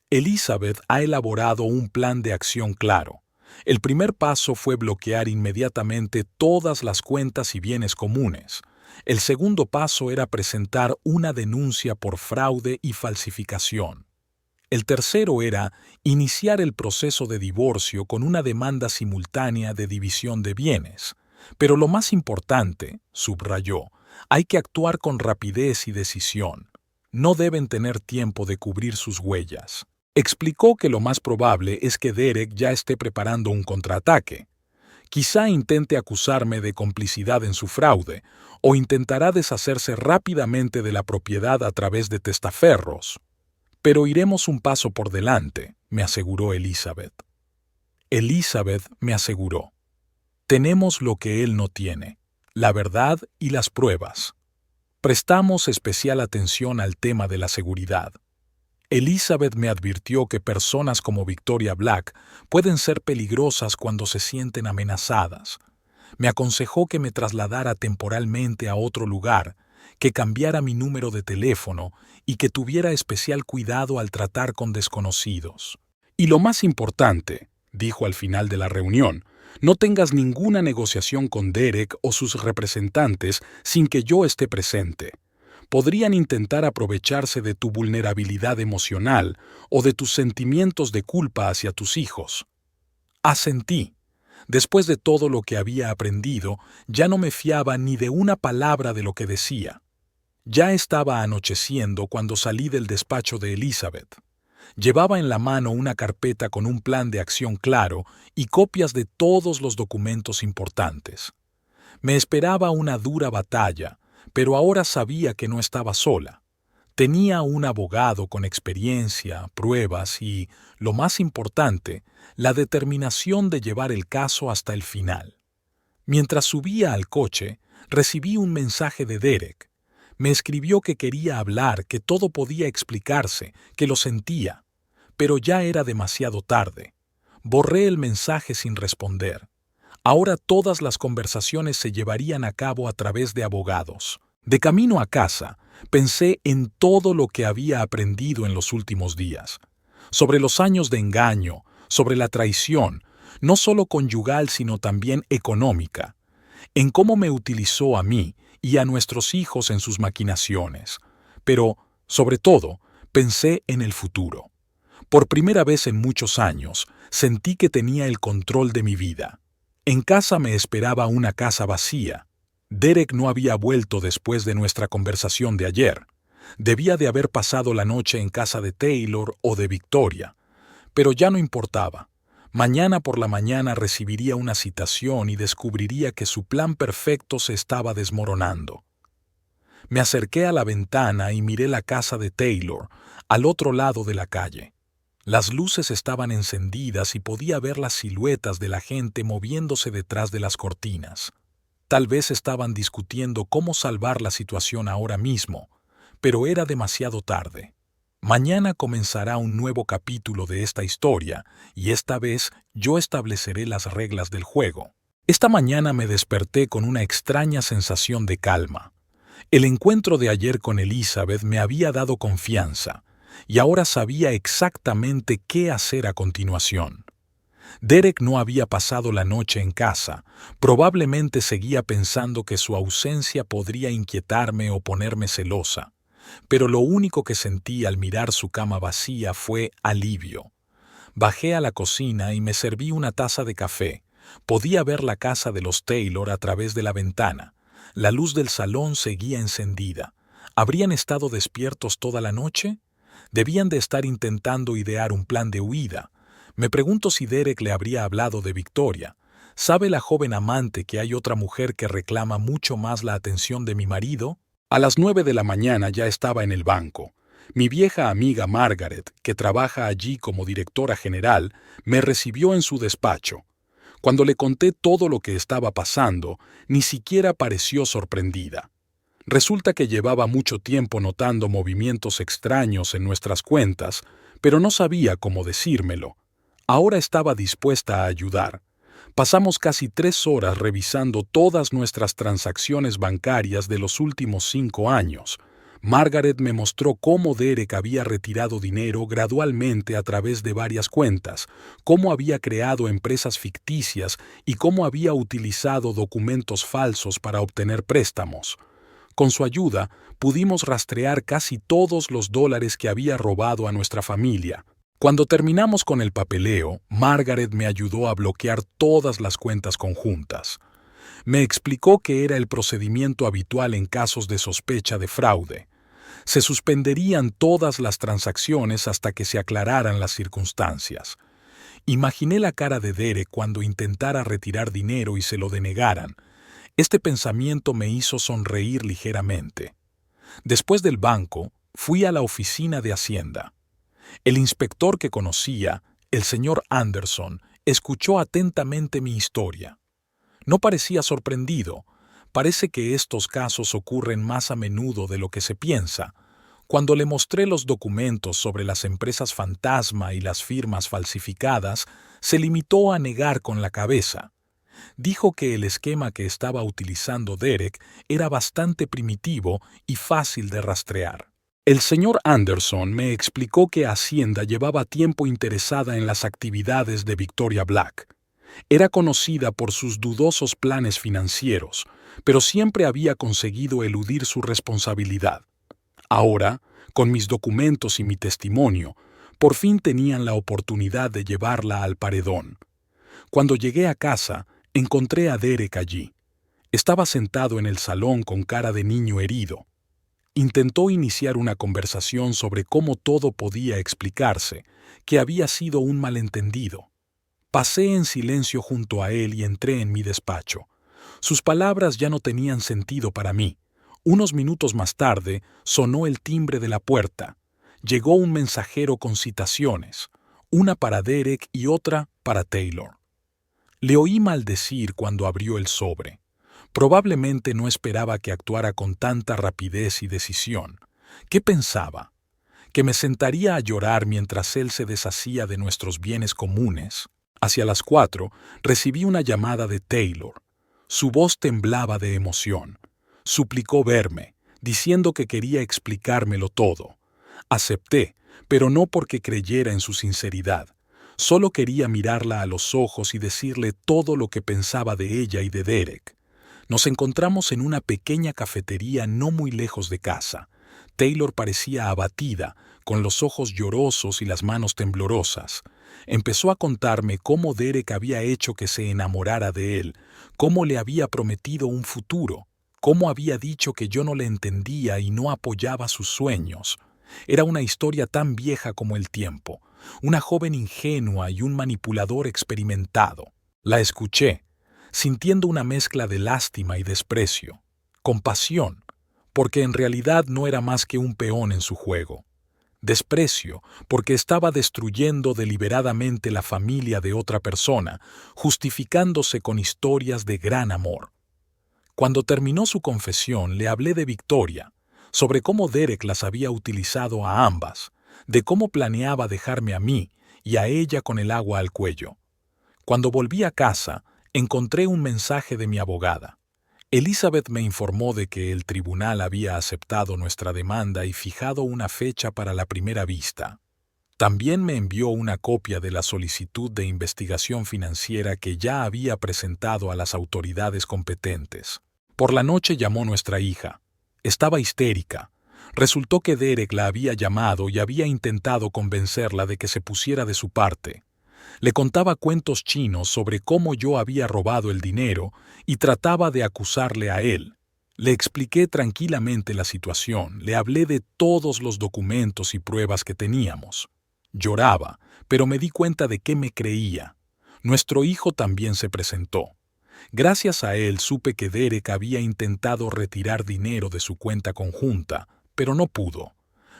Elizabeth ha elaborado un plan de acción claro. El primer paso fue bloquear inmediatamente todas las cuentas y bienes comunes. El segundo paso era presentar una denuncia por fraude y falsificación. El tercero era iniciar el proceso de divorcio con una demanda simultánea de división de bienes. Pero lo más importante, subrayó, hay que actuar con rapidez y decisión. No deben tener tiempo de cubrir sus huellas. Explicó que lo más probable es que Derek ya esté preparando un contraataque. Quizá intente acusarme de complicidad en su fraude, o intentará deshacerse rápidamente de la propiedad a través de testaferros. Pero iremos un paso por delante, me aseguró Elizabeth. Elizabeth me aseguró. Tenemos lo que él no tiene, la verdad y las pruebas. Prestamos especial atención al tema de la seguridad. Elizabeth me advirtió que personas como Victoria Black pueden ser peligrosas cuando se sienten amenazadas. Me aconsejó que me trasladara temporalmente a otro lugar, que cambiara mi número de teléfono y que tuviera especial cuidado al tratar con desconocidos. Y lo más importante, dijo al final de la reunión, no tengas ninguna negociación con Derek o sus representantes sin que yo esté presente. Podrían intentar aprovecharse de tu vulnerabilidad emocional o de tus sentimientos de culpa hacia tus hijos. Asentí. Después de todo lo que había aprendido, ya no me fiaba ni de una palabra de lo que decía. Ya estaba anocheciendo cuando salí del despacho de Elizabeth. Llevaba en la mano una carpeta con un plan de acción claro y copias de todos los documentos importantes. Me esperaba una dura batalla, pero ahora sabía que no estaba sola. Tenía un abogado con experiencia, pruebas y, lo más importante, la determinación de llevar el caso hasta el final. Mientras subía al coche, recibí un mensaje de Derek. Me escribió que quería hablar, que todo podía explicarse, que lo sentía. Pero ya era demasiado tarde. Borré el mensaje sin responder. Ahora todas las conversaciones se llevarían a cabo a través de abogados. De camino a casa, pensé en todo lo que había aprendido en los últimos días. Sobre los años de engaño, sobre la traición, no solo conyugal sino también económica. En cómo me utilizó a mí y a nuestros hijos en sus maquinaciones. Pero, sobre todo, pensé en el futuro. Por primera vez en muchos años, sentí que tenía el control de mi vida. En casa me esperaba una casa vacía. Derek no había vuelto después de nuestra conversación de ayer. Debía de haber pasado la noche en casa de Taylor o de Victoria. Pero ya no importaba. Mañana por la mañana recibiría una citación y descubriría que su plan perfecto se estaba desmoronando. Me acerqué a la ventana y miré la casa de Taylor, al otro lado de la calle. Las luces estaban encendidas y podía ver las siluetas de la gente moviéndose detrás de las cortinas. Tal vez estaban discutiendo cómo salvar la situación ahora mismo, pero era demasiado tarde. Mañana comenzará un nuevo capítulo de esta historia y esta vez yo estableceré las reglas del juego. Esta mañana me desperté con una extraña sensación de calma. El encuentro de ayer con Elizabeth me había dado confianza y ahora sabía exactamente qué hacer a continuación. Derek no había pasado la noche en casa, probablemente seguía pensando que su ausencia podría inquietarme o ponerme celosa, pero lo único que sentí al mirar su cama vacía fue alivio. Bajé a la cocina y me serví una taza de café. Podía ver la casa de los Taylor a través de la ventana. La luz del salón seguía encendida. ¿Habrían estado despiertos toda la noche? Debían de estar intentando idear un plan de huida. Me pregunto si Derek le habría hablado de Victoria. ¿Sabe la joven amante que hay otra mujer que reclama mucho más la atención de mi marido? A las 9 de la mañana ya estaba en el banco. Mi vieja amiga Margaret, que trabaja allí como directora general, me recibió en su despacho. Cuando le conté todo lo que estaba pasando, ni siquiera pareció sorprendida. Resulta que llevaba mucho tiempo notando movimientos extraños en nuestras cuentas, pero no sabía cómo decírmelo. Ahora estaba dispuesta a ayudar. Pasamos casi 3 horas revisando todas nuestras transacciones bancarias de los últimos 5 años. Margaret me mostró cómo Derek había retirado dinero gradualmente a través de varias cuentas, cómo había creado empresas ficticias y cómo había utilizado documentos falsos para obtener préstamos. Con su ayuda, pudimos rastrear casi todos los dólares que había robado a nuestra familia. Cuando terminamos con el papeleo, Margaret me ayudó a bloquear todas las cuentas conjuntas. Me explicó que era el procedimiento habitual en casos de sospecha de fraude. Se suspenderían todas las transacciones hasta que se aclararan las circunstancias. Imaginé la cara de Derek cuando intentara retirar dinero y se lo denegaran. Este pensamiento me hizo sonreír ligeramente. Después del banco, fui a la oficina de Hacienda. El inspector que conocía, el señor Anderson, escuchó atentamente mi historia. No parecía sorprendido. Parece que estos casos ocurren más a menudo de lo que se piensa. Cuando le mostré los documentos sobre las empresas fantasma y las firmas falsificadas, se limitó a negar con la cabeza. Dijo que el esquema que estaba utilizando Derek era bastante primitivo y fácil de rastrear. El señor Anderson me explicó que Hacienda llevaba tiempo interesada en las actividades de Victoria Black. Era conocida por sus dudosos planes financieros, pero siempre había conseguido eludir su responsabilidad. Ahora, con mis documentos y mi testimonio, por fin tenían la oportunidad de llevarla al paredón. Cuando llegué a casa, encontré a Derek allí. Estaba sentado en el salón con cara de niño herido. Intentó iniciar una conversación sobre cómo todo podía explicarse, que había sido un malentendido. Pasé en silencio junto a él y entré en mi despacho. Sus palabras ya no tenían sentido para mí. Unos minutos más tarde, sonó el timbre de la puerta. Llegó un mensajero con citaciones, una para Derek y otra para Taylor. Le oí maldecir cuando abrió el sobre. Probablemente no esperaba que actuara con tanta rapidez y decisión. ¿Qué pensaba? ¿Que me sentaría a llorar mientras él se deshacía de nuestros bienes comunes? Hacia las 4, recibí una llamada de Taylor. Su voz temblaba de emoción. Suplicó verme, diciendo que quería explicármelo todo. Acepté, pero no porque creyera en su sinceridad. Solo quería mirarla a los ojos y decirle todo lo que pensaba de ella y de Derek. Nos encontramos en una pequeña cafetería no muy lejos de casa. Taylor parecía abatida, con los ojos llorosos y las manos temblorosas. Empezó a contarme cómo Derek había hecho que se enamorara de él, cómo le había prometido un futuro, cómo había dicho que yo no le entendía y no apoyaba sus sueños. Era una historia tan vieja como el tiempo, una joven ingenua y un manipulador experimentado. La escuché, sintiendo una mezcla de lástima y desprecio, compasión, porque en realidad no era más que un peón en su juego. Desprecio, porque estaba destruyendo deliberadamente la familia de otra persona, justificándose con historias de gran amor. Cuando terminó su confesión, le hablé de Victoria, sobre cómo Derek las había utilizado a ambas, de cómo planeaba dejarme a mí y a ella con el agua al cuello. Cuando volví a casa, encontré un mensaje de mi abogada. Elizabeth me informó de que el tribunal había aceptado nuestra demanda y fijado una fecha para la primera vista. También me envió una copia de la solicitud de investigación financiera que ya había presentado a las autoridades competentes. Por la noche llamó nuestra hija. Estaba histérica. Resultó que Derek la había llamado y había intentado convencerla de que se pusiera de su parte. Le contaba cuentos chinos sobre cómo yo había robado el dinero y trataba de acusarle a él. Le expliqué tranquilamente la situación, le hablé de todos los documentos y pruebas que teníamos. Lloraba, pero me di cuenta de que me creía. Nuestro hijo también se presentó. Gracias a él supe que Derek había intentado retirar dinero de su cuenta conjunta, pero no pudo.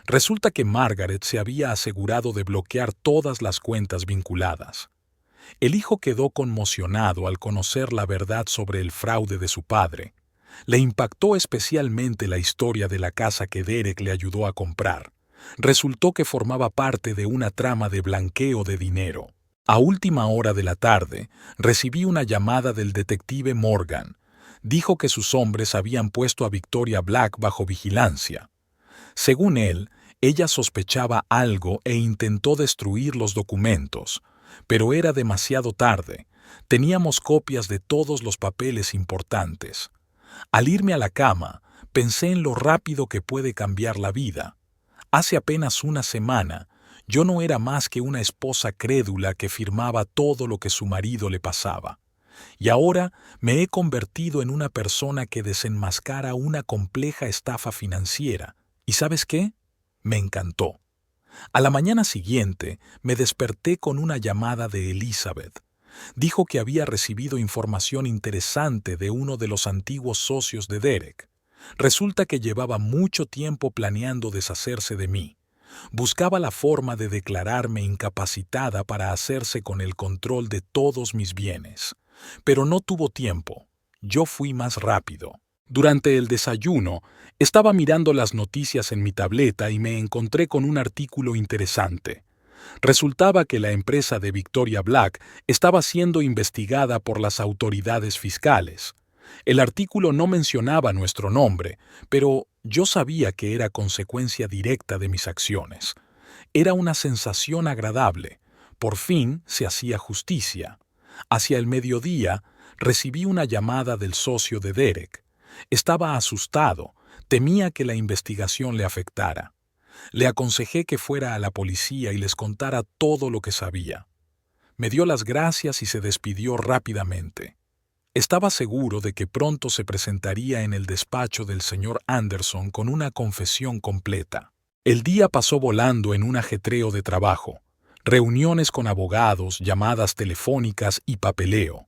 Resulta que Margaret se había asegurado de bloquear todas las cuentas vinculadas. El hijo quedó conmocionado al conocer la verdad sobre el fraude de su padre. Le impactó especialmente la historia de la casa que Derek le ayudó a comprar. Resultó que formaba parte de una trama de blanqueo de dinero. A última hora de la tarde, recibí una llamada del detective Morgan. Dijo que sus hombres habían puesto a Victoria Black bajo vigilancia. Según él, ella sospechaba algo e intentó destruir los documentos, pero era demasiado tarde. Teníamos copias de todos los papeles importantes. Al irme a la cama, pensé en lo rápido que puede cambiar la vida. Hace apenas una semana, yo no era más que una esposa crédula que firmaba todo lo que su marido le pasaba. Y ahora me he convertido en una persona que desenmascara una compleja estafa financiera. ¿Y sabes qué? Me encantó. A la mañana siguiente me desperté con una llamada de Elizabeth. Dijo que había recibido información interesante de uno de los antiguos socios de Derek. Resulta que llevaba mucho tiempo planeando deshacerse de mí. Buscaba la forma de declararme incapacitada para hacerse con el control de todos mis bienes. Pero no tuvo tiempo. Yo fui más rápido. Durante el desayuno, estaba mirando las noticias en mi tableta y me encontré con un artículo interesante. Resultaba que la empresa de Victoria Black estaba siendo investigada por las autoridades fiscales. El artículo no mencionaba nuestro nombre, pero yo sabía que era consecuencia directa de mis acciones. Era una sensación agradable. Por fin se hacía justicia. Hacia el mediodía, recibí una llamada del socio de Derek. Estaba asustado, temía que la investigación le afectara. Le aconsejé que fuera a la policía y les contara todo lo que sabía. Me dio las gracias y se despidió rápidamente. Estaba seguro de que pronto se presentaría en el despacho del señor Anderson con una confesión completa. El día pasó volando en un ajetreo de trabajo, reuniones con abogados, llamadas telefónicas y papeleo.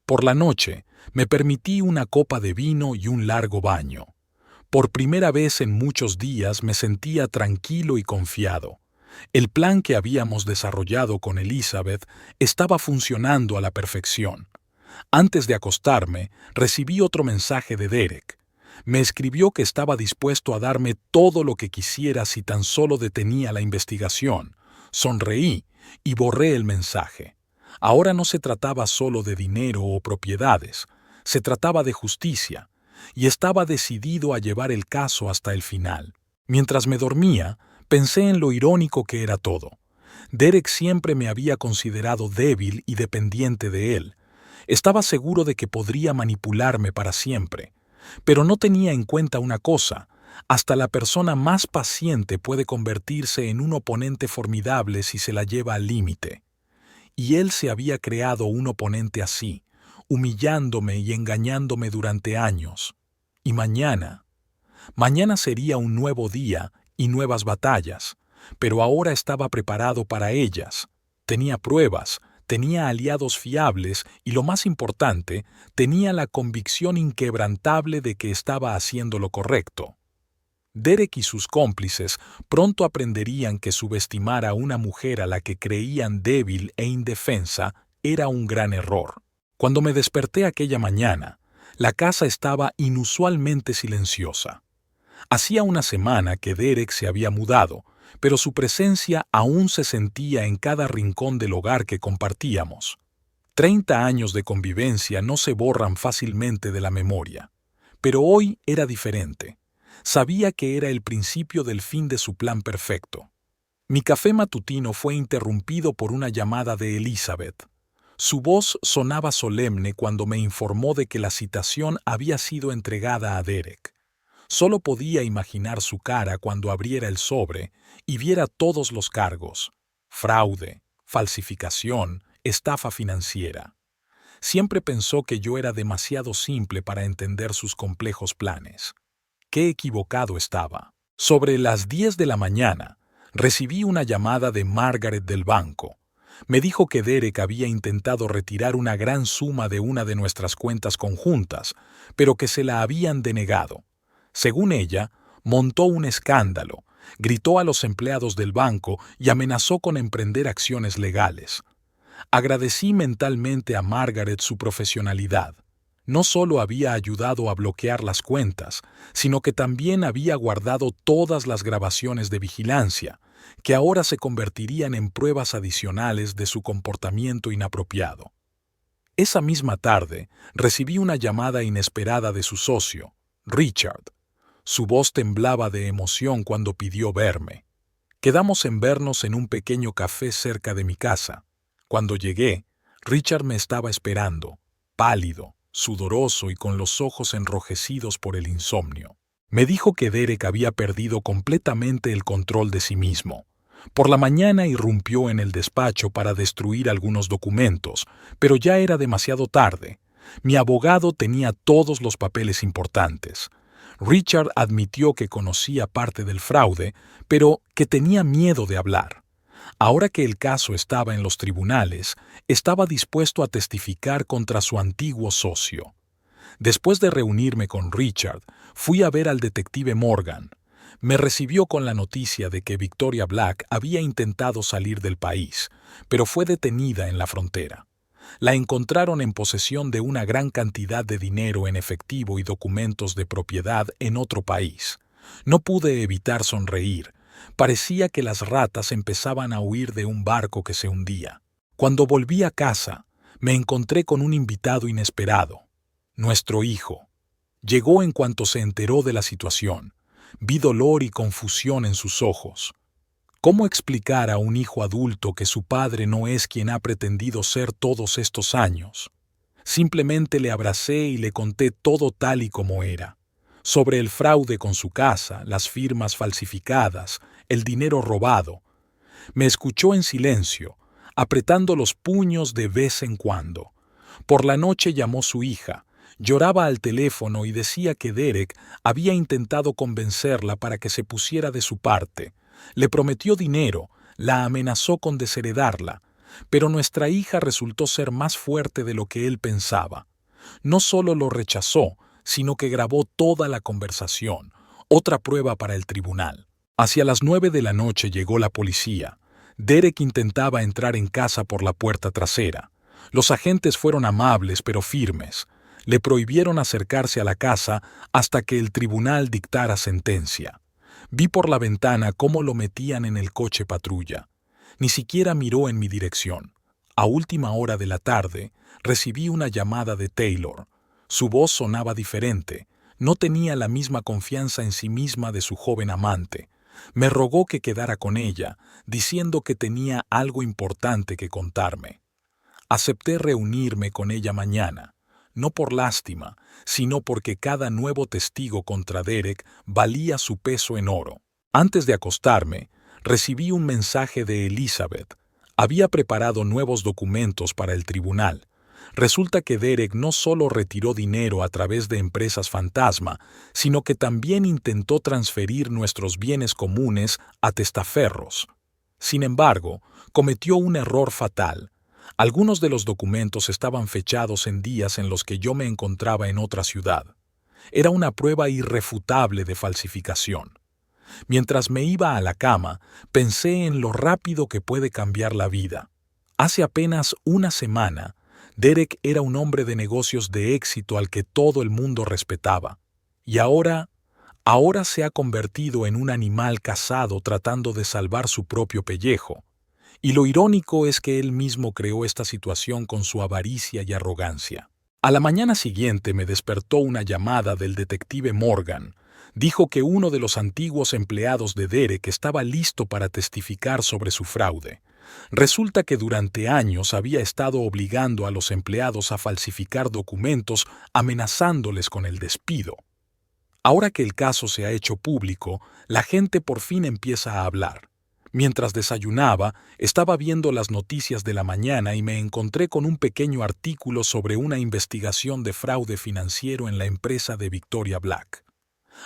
Por la noche, me permití una copa de vino y un largo baño. Por primera vez en muchos días me sentía tranquilo y confiado. El plan que habíamos desarrollado con Elizabeth estaba funcionando a la perfección. Antes de acostarme, recibí otro mensaje de Derek. Me escribió que estaba dispuesto a darme todo lo que quisiera si tan solo detenía la investigación. Sonreí y borré el mensaje. Ahora no se trataba solo de dinero o propiedades, se trataba de justicia, y estaba decidido a llevar el caso hasta el final. Mientras me dormía, pensé en lo irónico que era todo. Derek siempre me había considerado débil y dependiente de él. Estaba seguro de que podría manipularme para siempre, pero no tenía en cuenta una cosa: hasta la persona más paciente puede convertirse en un oponente formidable si se la lleva al límite. Y él se había creado un oponente así, humillándome y engañándome durante años. Y mañana sería un nuevo día y nuevas batallas, pero ahora estaba preparado para ellas. Tenía pruebas, tenía aliados fiables y, lo más importante, tenía la convicción inquebrantable de que estaba haciendo lo correcto. Derek y sus cómplices pronto aprenderían que subestimar a una mujer a la que creían débil e indefensa era un gran error. Cuando me desperté aquella mañana, la casa estaba inusualmente silenciosa. Hacía una semana que Derek se había mudado, pero su presencia aún se sentía en cada rincón del hogar que compartíamos. 30 años de convivencia no se borran fácilmente de la memoria, pero hoy era diferente. Sabía que era el principio del fin de su plan perfecto. Mi café matutino fue interrumpido por una llamada de Elizabeth. Su voz sonaba solemne cuando me informó de que la citación había sido entregada a Derek. Solo podía imaginar su cara cuando abriera el sobre y viera todos los cargos: fraude, falsificación, estafa financiera. Siempre pensó que yo era demasiado simple para entender sus complejos planes. Qué equivocado estaba. Sobre las 10 de la mañana, recibí una llamada de Margaret del banco. Me dijo que Derek había intentado retirar una gran suma de una de nuestras cuentas conjuntas, pero que se la habían denegado. Según ella, montó un escándalo, gritó a los empleados del banco y amenazó con emprender acciones legales. Agradecí mentalmente a Margaret su profesionalidad. No solo había ayudado a bloquear las cuentas, sino que también había guardado todas las grabaciones de vigilancia, que ahora se convertirían en pruebas adicionales de su comportamiento inapropiado. Esa misma tarde, recibí una llamada inesperada de su socio, Richard. Su voz temblaba de emoción cuando pidió verme. Quedamos en vernos en un pequeño café cerca de mi casa. Cuando llegué, Richard me estaba esperando, pálido, sudoroso y con los ojos enrojecidos por el insomnio. Me dijo que Derek había perdido completamente el control de sí mismo. Por la mañana irrumpió en el despacho para destruir algunos documentos, pero ya era demasiado tarde. Mi abogado tenía todos los papeles importantes. Richard admitió que conocía parte del fraude, pero que tenía miedo de hablar. Ahora que el caso estaba en los tribunales, estaba dispuesto a testificar contra su antiguo socio. Después de reunirme con Richard, fui a ver al detective Morgan. Me recibió con la noticia de que Victoria Black había intentado salir del país, pero fue detenida en la frontera. La encontraron en posesión de una gran cantidad de dinero en efectivo y documentos de propiedad en otro país. No pude evitar sonreír. Parecía que las ratas empezaban a huir de un barco que se hundía. Cuando volví a casa, me encontré con un invitado inesperado. Nuestro hijo. Llegó en cuanto se enteró de la situación. Vi dolor y confusión en sus ojos. ¿Cómo explicar a un hijo adulto que su padre no es quien ha pretendido ser todos estos años? Simplemente le abracé y le conté todo tal y como era. Sobre el fraude con su casa, las firmas falsificadas, el dinero robado. Me escuchó en silencio, apretando los puños de vez en cuando. Por la noche llamó su hija. Lloraba al teléfono y decía que Derek había intentado convencerla para que se pusiera de su parte. Le prometió dinero, la amenazó con desheredarla, pero nuestra hija resultó ser más fuerte de lo que él pensaba. No solo lo rechazó, sino que grabó toda la conversación, otra prueba para el tribunal. Hacia las 9 de la noche llegó la policía. Derek intentaba entrar en casa por la puerta trasera. Los agentes fueron amables pero firmes. Le prohibieron acercarse a la casa hasta que el tribunal dictara sentencia. Vi por la ventana cómo lo metían en el coche patrulla. Ni siquiera miró en mi dirección. A última hora de la tarde, recibí una llamada de Taylor. Su voz sonaba diferente. No tenía la misma confianza en sí misma de su joven amante. Me rogó que quedara con ella, diciendo que tenía algo importante que contarme. Acepté reunirme con ella mañana, no por lástima, sino porque cada nuevo testigo contra Derek valía su peso en oro. Antes de acostarme, recibí un mensaje de Elizabeth. Había preparado nuevos documentos para el tribunal. Resulta que Derek no solo retiró dinero a través de empresas fantasma, sino que también intentó transferir nuestros bienes comunes a testaferros. Sin embargo, cometió un error fatal. Algunos de los documentos estaban fechados en días en los que yo me encontraba en otra ciudad. Era una prueba irrefutable de falsificación. Mientras me iba a la cama, pensé en lo rápido que puede cambiar la vida. Hace apenas una semana, Derek era un hombre de negocios de éxito al que todo el mundo respetaba. Y ahora se ha convertido en un animal cazado tratando de salvar su propio pellejo. Y lo irónico es que él mismo creó esta situación con su avaricia y arrogancia. A la mañana siguiente me despertó una llamada del detective Morgan. Dijo que uno de los antiguos empleados de Derek estaba listo para testificar sobre su fraude. Resulta que durante años había estado obligando a los empleados a falsificar documentos, amenazándoles con el despido. Ahora que el caso se ha hecho público, la gente por fin empieza a hablar. Mientras desayunaba, estaba viendo las noticias de la mañana y me encontré con un pequeño artículo sobre una investigación de fraude financiero en la empresa de Victoria Black.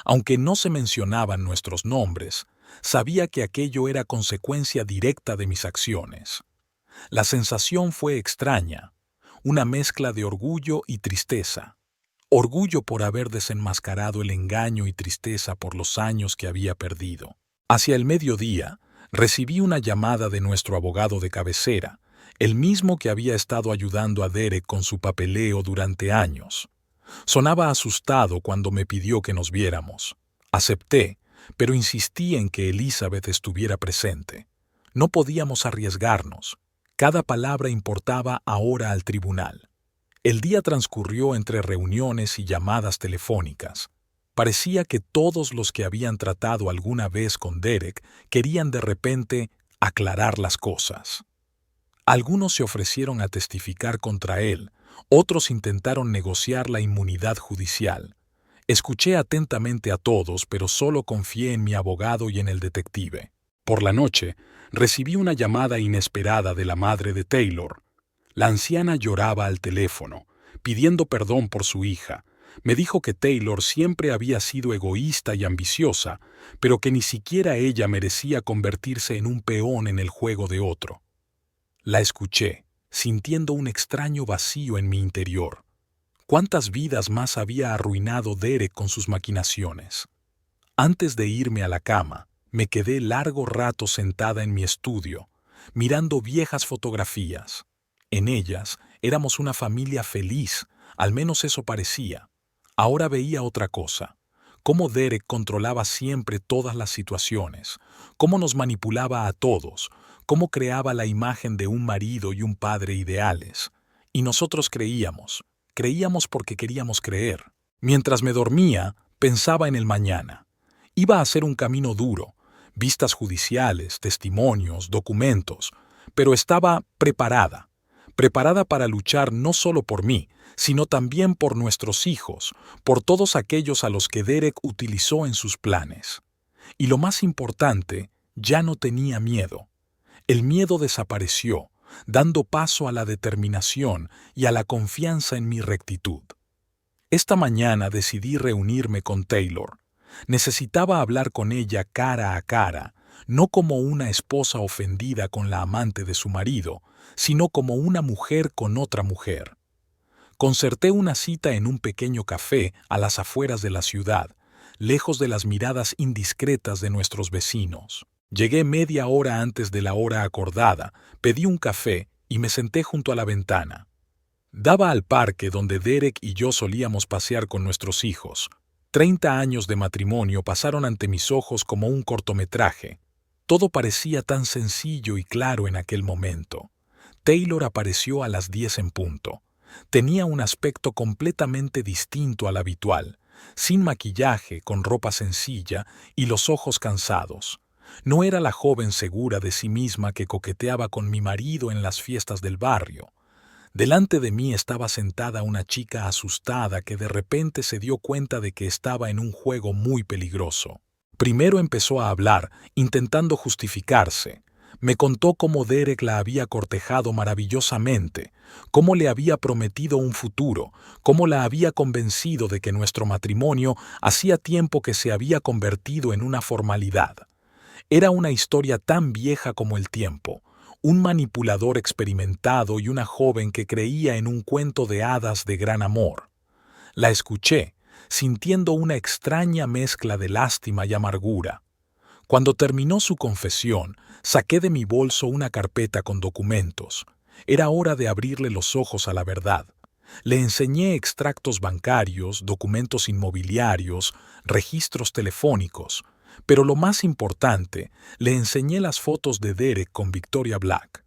Aunque no se mencionaban nuestros nombres, sabía que aquello era consecuencia directa de mis acciones. La sensación fue extraña, una mezcla de orgullo y tristeza. Orgullo por haber desenmascarado el engaño y tristeza por los años que había perdido. Hacia el mediodía, recibí una llamada de nuestro abogado de cabecera, el mismo que había estado ayudando a Derek con su papeleo durante años. Sonaba asustado cuando me pidió que nos viéramos. Acepté, pero insistí en que Elizabeth estuviera presente. No podíamos arriesgarnos. Cada palabra importaba ahora al tribunal. El día transcurrió entre reuniones y llamadas telefónicas. Parecía que todos los que habían tratado alguna vez con Derek querían de repente aclarar las cosas. Algunos se ofrecieron a testificar contra él, otros intentaron negociar la inmunidad judicial. Escuché atentamente a todos, pero solo confié en mi abogado y en el detective. Por la noche, recibí una llamada inesperada de la madre de Taylor. La anciana lloraba al teléfono, pidiendo perdón por su hija. Me dijo que Taylor siempre había sido egoísta y ambiciosa, pero que ni siquiera ella merecía convertirse en un peón en el juego de otro. La escuché, sintiendo un extraño vacío en mi interior. ¿Cuántas vidas más había arruinado Derek con sus maquinaciones? Antes de irme a la cama, me quedé largo rato sentada en mi estudio, mirando viejas fotografías. En ellas éramos una familia feliz, al menos eso parecía. Ahora veía otra cosa. Cómo Derek controlaba siempre todas las situaciones, cómo nos manipulaba a todos, cómo creaba la imagen de un marido y un padre ideales. Y nosotros creíamos porque queríamos creer. Mientras me dormía, pensaba en el mañana. Iba a ser un camino duro, vistas judiciales, testimonios, documentos, pero estaba preparada para luchar no solo por mí, sino también por nuestros hijos, por todos aquellos a los que Derek utilizó en sus planes. Y lo más importante, ya no tenía miedo. El miedo desapareció, dando paso a la determinación y a la confianza en mi rectitud. Esta mañana decidí reunirme con Taylor. Necesitaba hablar con ella cara a cara, no como una esposa ofendida con la amante de su marido, sino como una mujer con otra mujer. Concerté una cita en un pequeño café a las afueras de la ciudad, lejos de las miradas indiscretas de nuestros vecinos. Llegué media hora antes de la hora acordada, pedí un café y me senté junto a la ventana. Daba al parque donde Derek y yo solíamos pasear con nuestros hijos. 30 años de matrimonio pasaron ante mis ojos como un cortometraje. Todo parecía tan sencillo y claro en aquel momento. Taylor apareció a las 10 en punto. Tenía un aspecto completamente distinto al habitual, sin maquillaje, con ropa sencilla y los ojos cansados. No era la joven segura de sí misma que coqueteaba con mi marido en las fiestas del barrio. Delante de mí estaba sentada una chica asustada que de repente se dio cuenta de que estaba en un juego muy peligroso. Primero empezó a hablar, intentando justificarse. Me contó cómo Derek la había cortejado maravillosamente, cómo le había prometido un futuro, cómo la había convencido de que nuestro matrimonio hacía tiempo que se había convertido en una formalidad. Era una historia tan vieja como el tiempo, un manipulador experimentado y una joven que creía en un cuento de hadas de gran amor. La escuché, sintiendo una extraña mezcla de lástima y amargura. Cuando terminó su confesión, saqué de mi bolso una carpeta con documentos. Era hora de abrirle los ojos a la verdad. Le enseñé extractos bancarios, documentos inmobiliarios, registros telefónicos, pero lo más importante, le enseñé las fotos de Derek con Victoria Black.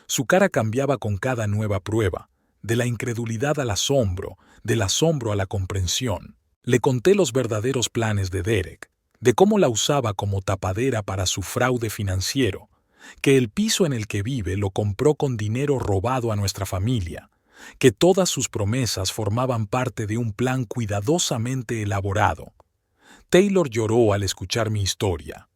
Su cara cambiaba con cada nueva prueba, de la incredulidad al asombro, del asombro a la comprensión. Le conté los verdaderos planes de Derek, de cómo la usaba como tapadera para su fraude financiero, que el piso en el que vive lo compró con dinero robado a nuestra familia, que todas sus promesas formaban parte de un plan cuidadosamente elaborado. Taylor lloró al escuchar mi historia.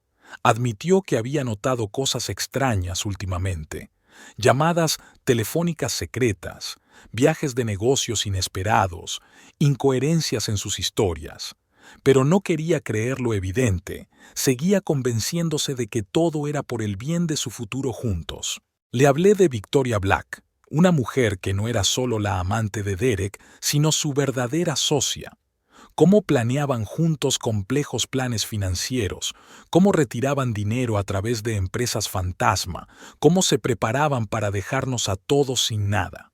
Admitió que había notado cosas extrañas últimamente, llamadas telefónicas secretas, viajes de negocios inesperados, incoherencias en sus historias. Pero no quería creer lo evidente, seguía convenciéndose de que todo era por el bien de su futuro juntos. Le hablé de Victoria Black, una mujer que no era solo la amante de Derek, sino su verdadera socia. Cómo planeaban juntos complejos planes financieros, cómo retiraban dinero a través de empresas fantasma, cómo se preparaban para dejarnos a todos sin nada.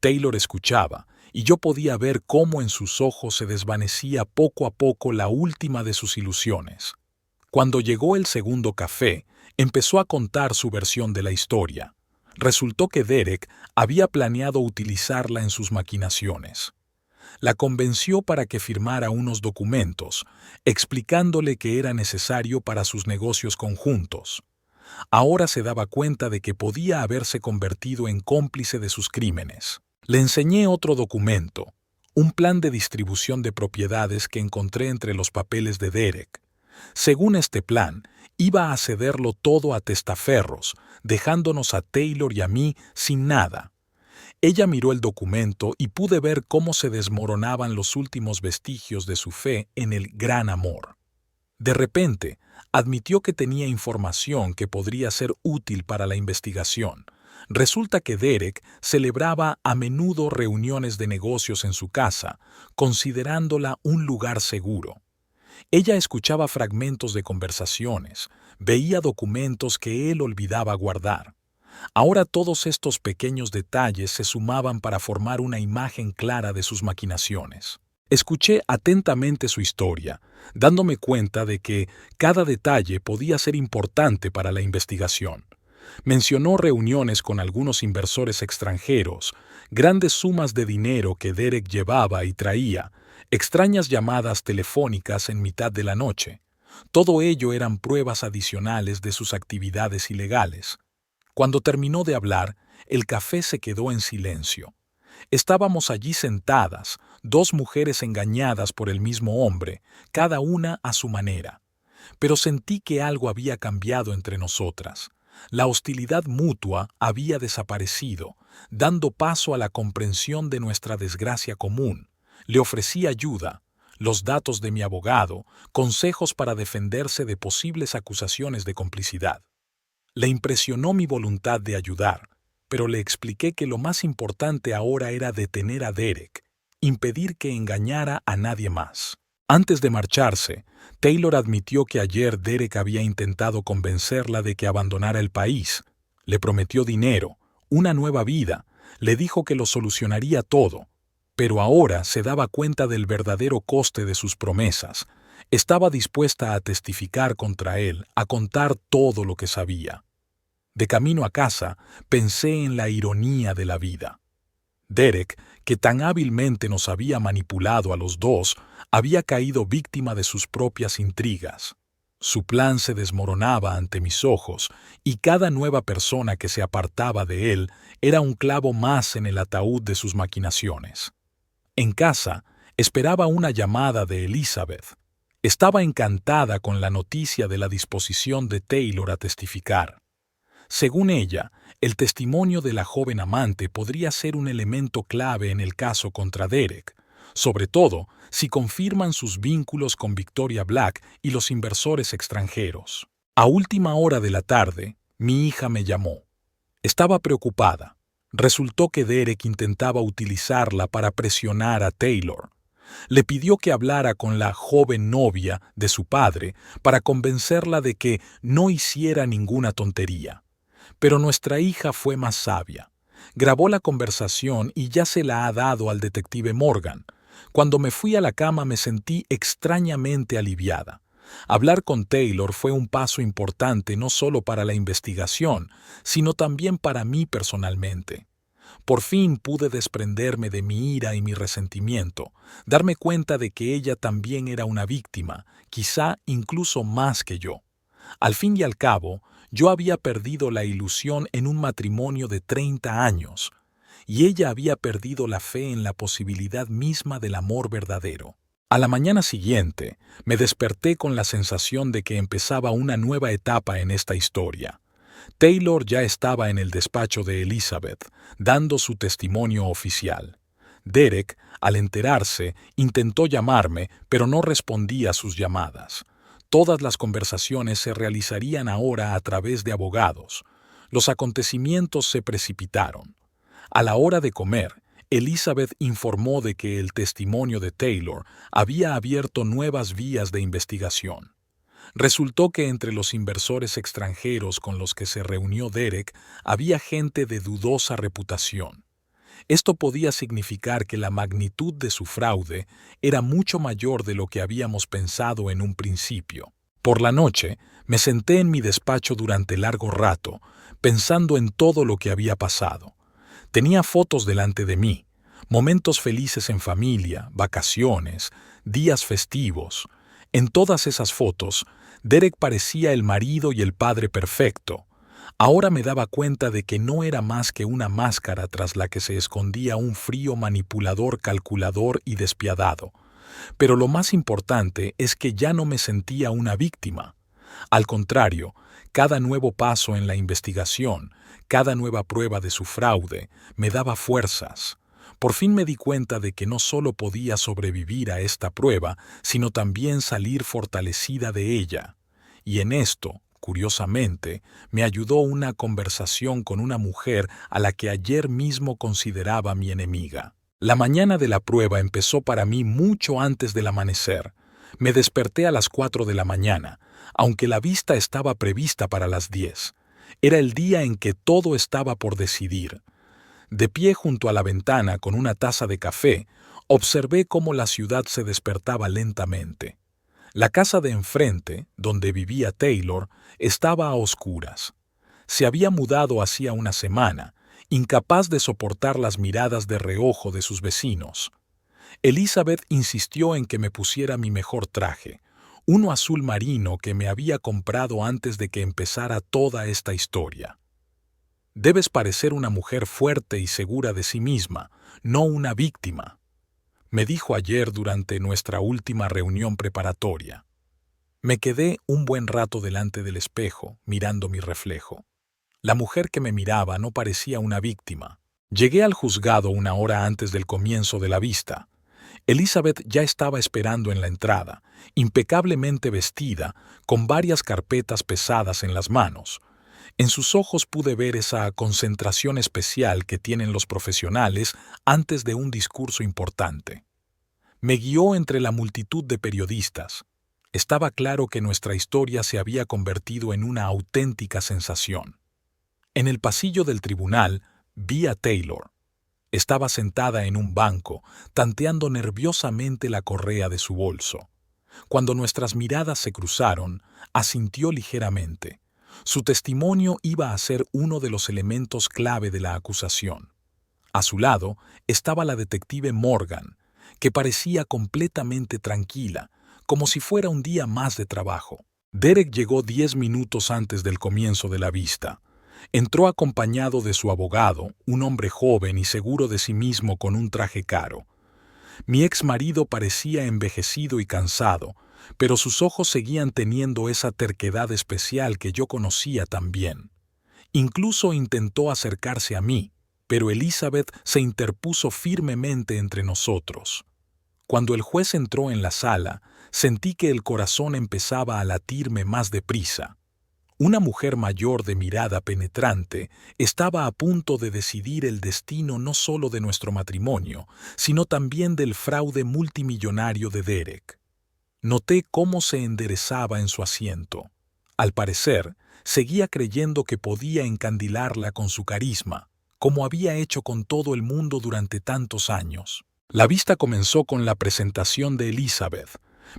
Taylor escuchaba, y yo podía ver cómo en sus ojos se desvanecía poco a poco la última de sus ilusiones. Cuando llegó el segundo café, empezó a contar su versión de la historia. Resultó que Derek había planeado utilizarla en sus maquinaciones. la convenció para que firmara unos documentos, explicándole que era necesario para sus negocios conjuntos. Ahora se daba cuenta de que podía haberse convertido en cómplice de sus crímenes. Le enseñé otro documento, un plan de distribución de propiedades que encontré entre los papeles de Derek. Según este plan, iba a cederlo todo a testaferros, dejándonos a Taylor y a mí sin nada. Ella miró el documento y pude ver cómo se desmoronaban los últimos vestigios de su fe en el gran amor. De repente, admitió que tenía información que podría ser útil para la investigación. Resulta que Derek celebraba a menudo reuniones de negocios en su casa, considerándola un lugar seguro. Ella escuchaba fragmentos de conversaciones, veía documentos que él olvidaba guardar. Ahora todos estos pequeños detalles se sumaban para formar una imagen clara de sus maquinaciones. Escuché atentamente su historia, dándome cuenta de que cada detalle podía ser importante para la investigación. Mencionó reuniones con algunos inversores extranjeros, grandes sumas de dinero que Derek llevaba y traía, extrañas llamadas telefónicas en mitad de la noche. Todo ello eran pruebas adicionales de sus actividades ilegales. Cuando terminó de hablar, el café se quedó en silencio. Estábamos allí sentadas, dos mujeres engañadas por el mismo hombre, cada una a su manera. Pero sentí que algo había cambiado entre nosotras. La hostilidad mutua había desaparecido, dando paso a la comprensión de nuestra desgracia común. Le ofrecí ayuda, los datos de mi abogado, consejos para defenderse de posibles acusaciones de complicidad. Le impresionó mi voluntad de ayudar, pero le expliqué que lo más importante ahora era detener a Derek, impedir que engañara a nadie más. Antes de marcharse, Taylor admitió que ayer Derek había intentado convencerla de que abandonara el país. Le prometió dinero, una nueva vida, le dijo que lo solucionaría todo, pero ahora se daba cuenta del verdadero coste de sus promesas. Estaba dispuesta a testificar contra él, a contar todo lo que sabía. De camino a casa, pensé en la ironía de la vida. Derek, que tan hábilmente nos había manipulado a los dos, había caído víctima de sus propias intrigas. Su plan se desmoronaba ante mis ojos, y cada nueva persona que se apartaba de él era un clavo más en el ataúd de sus maquinaciones. En casa, esperaba una llamada de Elizabeth. Estaba encantada con la noticia de la disposición de Taylor a testificar. Según ella, el testimonio de la joven amante podría ser un elemento clave en el caso contra Derek, sobre todo si confirman sus vínculos con Victoria Black y los inversores extranjeros. A última hora de la tarde, mi hija me llamó. Estaba preocupada. Resultó que Derek intentaba utilizarla para presionar a Taylor. Le pidió que hablara con la joven novia de su padre para convencerla de que no hiciera ninguna tontería. Pero nuestra hija fue más sabia. Grabó la conversación y ya se la ha dado al detective Morgan. Cuando me fui a la cama me sentí extrañamente aliviada. Hablar con Taylor fue un paso importante no solo para la investigación, sino también para mí personalmente. Por fin pude desprenderme de mi ira y mi resentimiento, darme cuenta de que ella también era una víctima, quizá incluso más que yo. Al fin y al cabo, yo había perdido la ilusión en un matrimonio de 30 años, y ella había perdido la fe en la posibilidad misma del amor verdadero. A la mañana siguiente, me desperté con la sensación de que empezaba una nueva etapa en esta historia. Taylor ya estaba en el despacho de Elizabeth, dando su testimonio oficial. Derek, al enterarse, intentó llamarme, pero no respondía a sus llamadas. Todas las conversaciones se realizarían ahora a través de abogados. Los acontecimientos se precipitaron. A la hora de comer, Elizabeth informó de que el testimonio de Taylor había abierto nuevas vías de investigación. Resultó que entre los inversores extranjeros con los que se reunió Derek había gente de dudosa reputación. Esto podía significar que la magnitud de su fraude era mucho mayor de lo que habíamos pensado en un principio. Por la noche, me senté en mi despacho durante largo rato, pensando en todo lo que había pasado. Tenía fotos delante de mí, Momentos felices en familia, vacaciones, días festivos. En todas esas fotos, Derek parecía el marido y el padre perfecto. Ahora me daba cuenta de que no era más que una máscara tras la que se escondía un frío manipulador, calculador y despiadado. Pero lo más importante es que ya no me sentía una víctima. Al contrario, cada nuevo paso en la investigación, cada nueva prueba de su fraude, me daba fuerzas. Por fin me di cuenta de que no solo podía sobrevivir a esta prueba, sino también salir fortalecida de ella. Y en esto, curiosamente, me ayudó una conversación con una mujer a la que ayer mismo consideraba mi enemiga. La mañana de la prueba empezó para mí mucho antes del amanecer. Me desperté a las 4 de la mañana, aunque la vista estaba prevista para las 10. Era el día en que todo estaba por decidir. De pie junto a la ventana con una taza de café, observé cómo la ciudad se despertaba lentamente. La casa de enfrente, donde vivía Taylor, estaba a oscuras. Se había mudado hacía una semana, incapaz de soportar las miradas de reojo de sus vecinos. Elizabeth insistió en que me pusiera mi mejor traje, uno azul marino que me había comprado antes de que empezara toda esta historia. Debes parecer una mujer fuerte y segura de sí misma, no una víctima, me dijo ayer durante nuestra última reunión preparatoria. Me quedé un buen rato delante del espejo, mirando mi reflejo. La mujer que me miraba no parecía una víctima. Llegué al juzgado una hora antes del comienzo de la vista. Elizabeth ya estaba esperando en la entrada, impecablemente vestida, con varias carpetas pesadas en las manos. En sus ojos pude ver esa concentración especial que tienen los profesionales antes de un discurso importante. Me guió entre la multitud de periodistas. Estaba claro que nuestra historia se había convertido en una auténtica sensación. En el pasillo del tribunal vi a Taylor. Estaba sentada en un banco, tanteando nerviosamente la correa de su bolso. Cuando nuestras miradas se cruzaron, asintió ligeramente. Su testimonio iba a ser uno de los elementos clave de la acusación. A su lado estaba la detective Morgan, que parecía completamente tranquila, como si fuera un día más de trabajo. Derek llegó 10 minutos antes del comienzo de la vista. Entró acompañado de su abogado, un hombre joven y seguro de sí mismo con un traje caro. Mi ex marido parecía envejecido y cansado, pero sus ojos seguían teniendo esa terquedad especial que yo conocía tan bien. Incluso intentó acercarse a mí, pero Elizabeth se interpuso firmemente entre nosotros. Cuando el juez entró en la sala, sentí que el corazón empezaba a latirme más deprisa. Una mujer mayor de mirada penetrante estaba a punto de decidir el destino no solo de nuestro matrimonio, sino también del fraude multimillonario de Derek. Noté cómo se enderezaba en su asiento. Al parecer, seguía creyendo que podía encandilarla con su carisma, como había hecho con todo el mundo durante tantos años. La vista comenzó con la presentación de Elizabeth.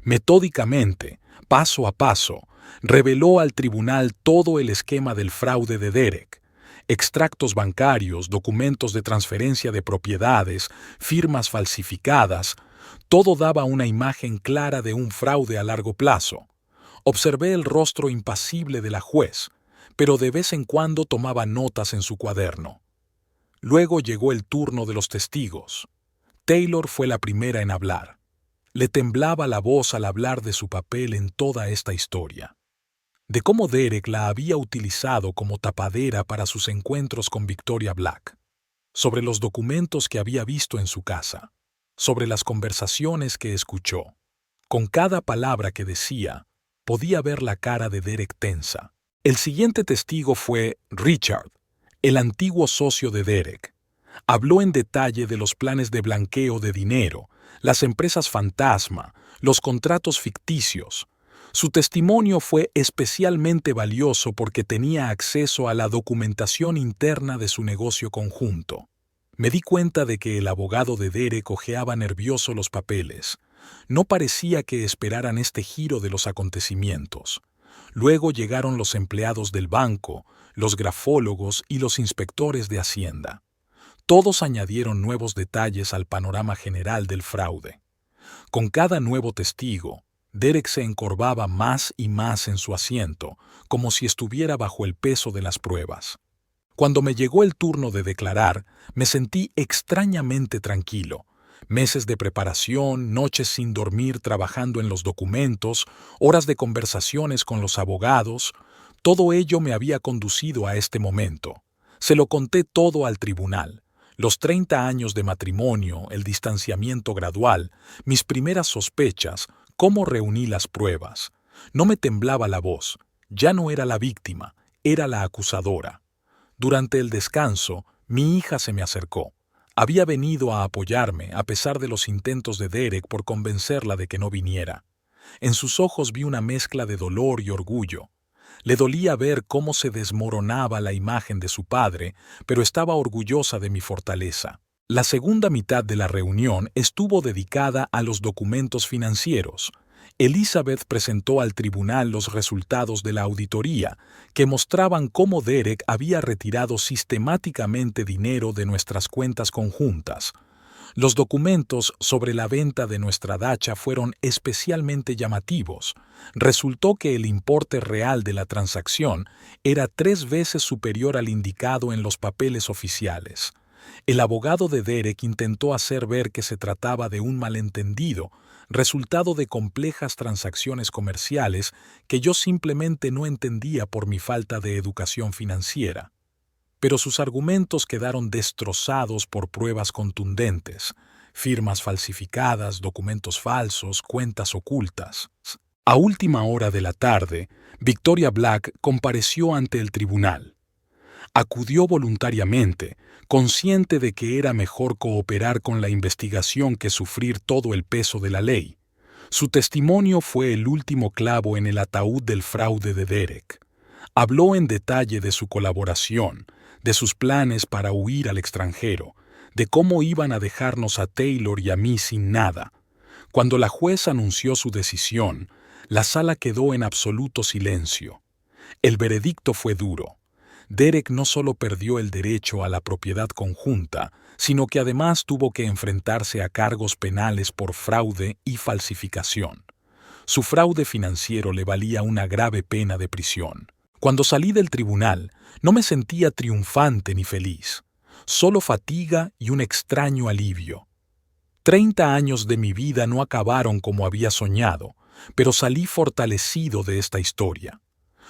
Metódicamente, paso a paso, reveló al tribunal todo el esquema del fraude de Derek. Extractos bancarios, documentos de transferencia de propiedades, firmas falsificadas, todo daba una imagen clara de un fraude a largo plazo. Observé el rostro impasible de la juez, pero de vez en cuando tomaba notas en su cuaderno. Luego llegó el turno de los testigos. Taylor fue la primera en hablar. Le temblaba la voz al hablar de su papel en toda esta historia, de cómo Derek la había utilizado como tapadera para sus encuentros con Victoria Black, sobre los documentos que había visto en su casa, sobre las conversaciones que escuchó. Con cada palabra que decía, podía ver la cara de Derek tensa. El siguiente testigo fue Richard, el antiguo socio de Derek. Habló en detalle de los planes de blanqueo de dinero, las empresas fantasma, los contratos ficticios. Su testimonio fue especialmente valioso porque tenía acceso a la documentación interna de su negocio conjunto. Me di cuenta de que el abogado de Derek hojeaba nervioso los papeles. No parecía que esperaran este giro de los acontecimientos. Luego llegaron los empleados del banco, los grafólogos y los inspectores de Hacienda. Todos añadieron nuevos detalles al panorama general del fraude. Con cada nuevo testigo, Derek se encorvaba más y más en su asiento, como si estuviera bajo el peso de las pruebas. Cuando me llegó el turno de declarar, me sentí extrañamente tranquilo. Meses de preparación, noches sin dormir trabajando en los documentos, horas de conversaciones con los abogados, todo ello me había conducido a este momento. Se lo conté todo al tribunal. Los 30 años de matrimonio, el distanciamiento gradual, mis primeras sospechas, cómo reuní las pruebas. No me temblaba la voz. Ya no era la víctima, era la acusadora. Durante el descanso, mi hija se me acercó. Había venido a apoyarme a pesar de los intentos de Derek por convencerla de que no viniera. En sus ojos vi una mezcla de dolor y orgullo. Le dolía ver cómo se desmoronaba la imagen de su padre, pero estaba orgullosa de mi fortaleza. La segunda mitad de la reunión estuvo dedicada a los documentos financieros. Elizabeth presentó al tribunal los resultados de la auditoría, que mostraban cómo Derek había retirado sistemáticamente dinero de nuestras cuentas conjuntas. Los documentos sobre la venta de nuestra dacha fueron especialmente llamativos. Resultó que el importe real de la transacción era 3 veces superior al indicado en los papeles oficiales. El abogado de Derek intentó hacer ver que se trataba de un malentendido, resultado de complejas transacciones comerciales que yo simplemente no entendía por mi falta de educación financiera. Pero sus argumentos quedaron destrozados por pruebas contundentes, firmas falsificadas, documentos falsos, cuentas ocultas. A última hora de la tarde, Victoria Black compareció ante el tribunal. Acudió voluntariamente, consciente de que era mejor cooperar con la investigación que sufrir todo el peso de la ley. Su testimonio fue el último clavo en el ataúd del fraude de Derek. Habló en detalle de su colaboración, de sus planes para huir al extranjero, de cómo iban a dejarnos a Taylor y a mí sin nada. Cuando la juez anunció su decisión, la sala quedó en absoluto silencio. El veredicto fue duro. Derek no solo perdió el derecho a la propiedad conjunta, sino que además tuvo que enfrentarse a cargos penales por fraude y falsificación. Su fraude financiero le valía una grave pena de prisión. Cuando salí del tribunal, no me sentía triunfante ni feliz, solo fatiga y un extraño alivio. 30 años de mi vida no acabaron como había soñado, pero salí fortalecido de esta historia.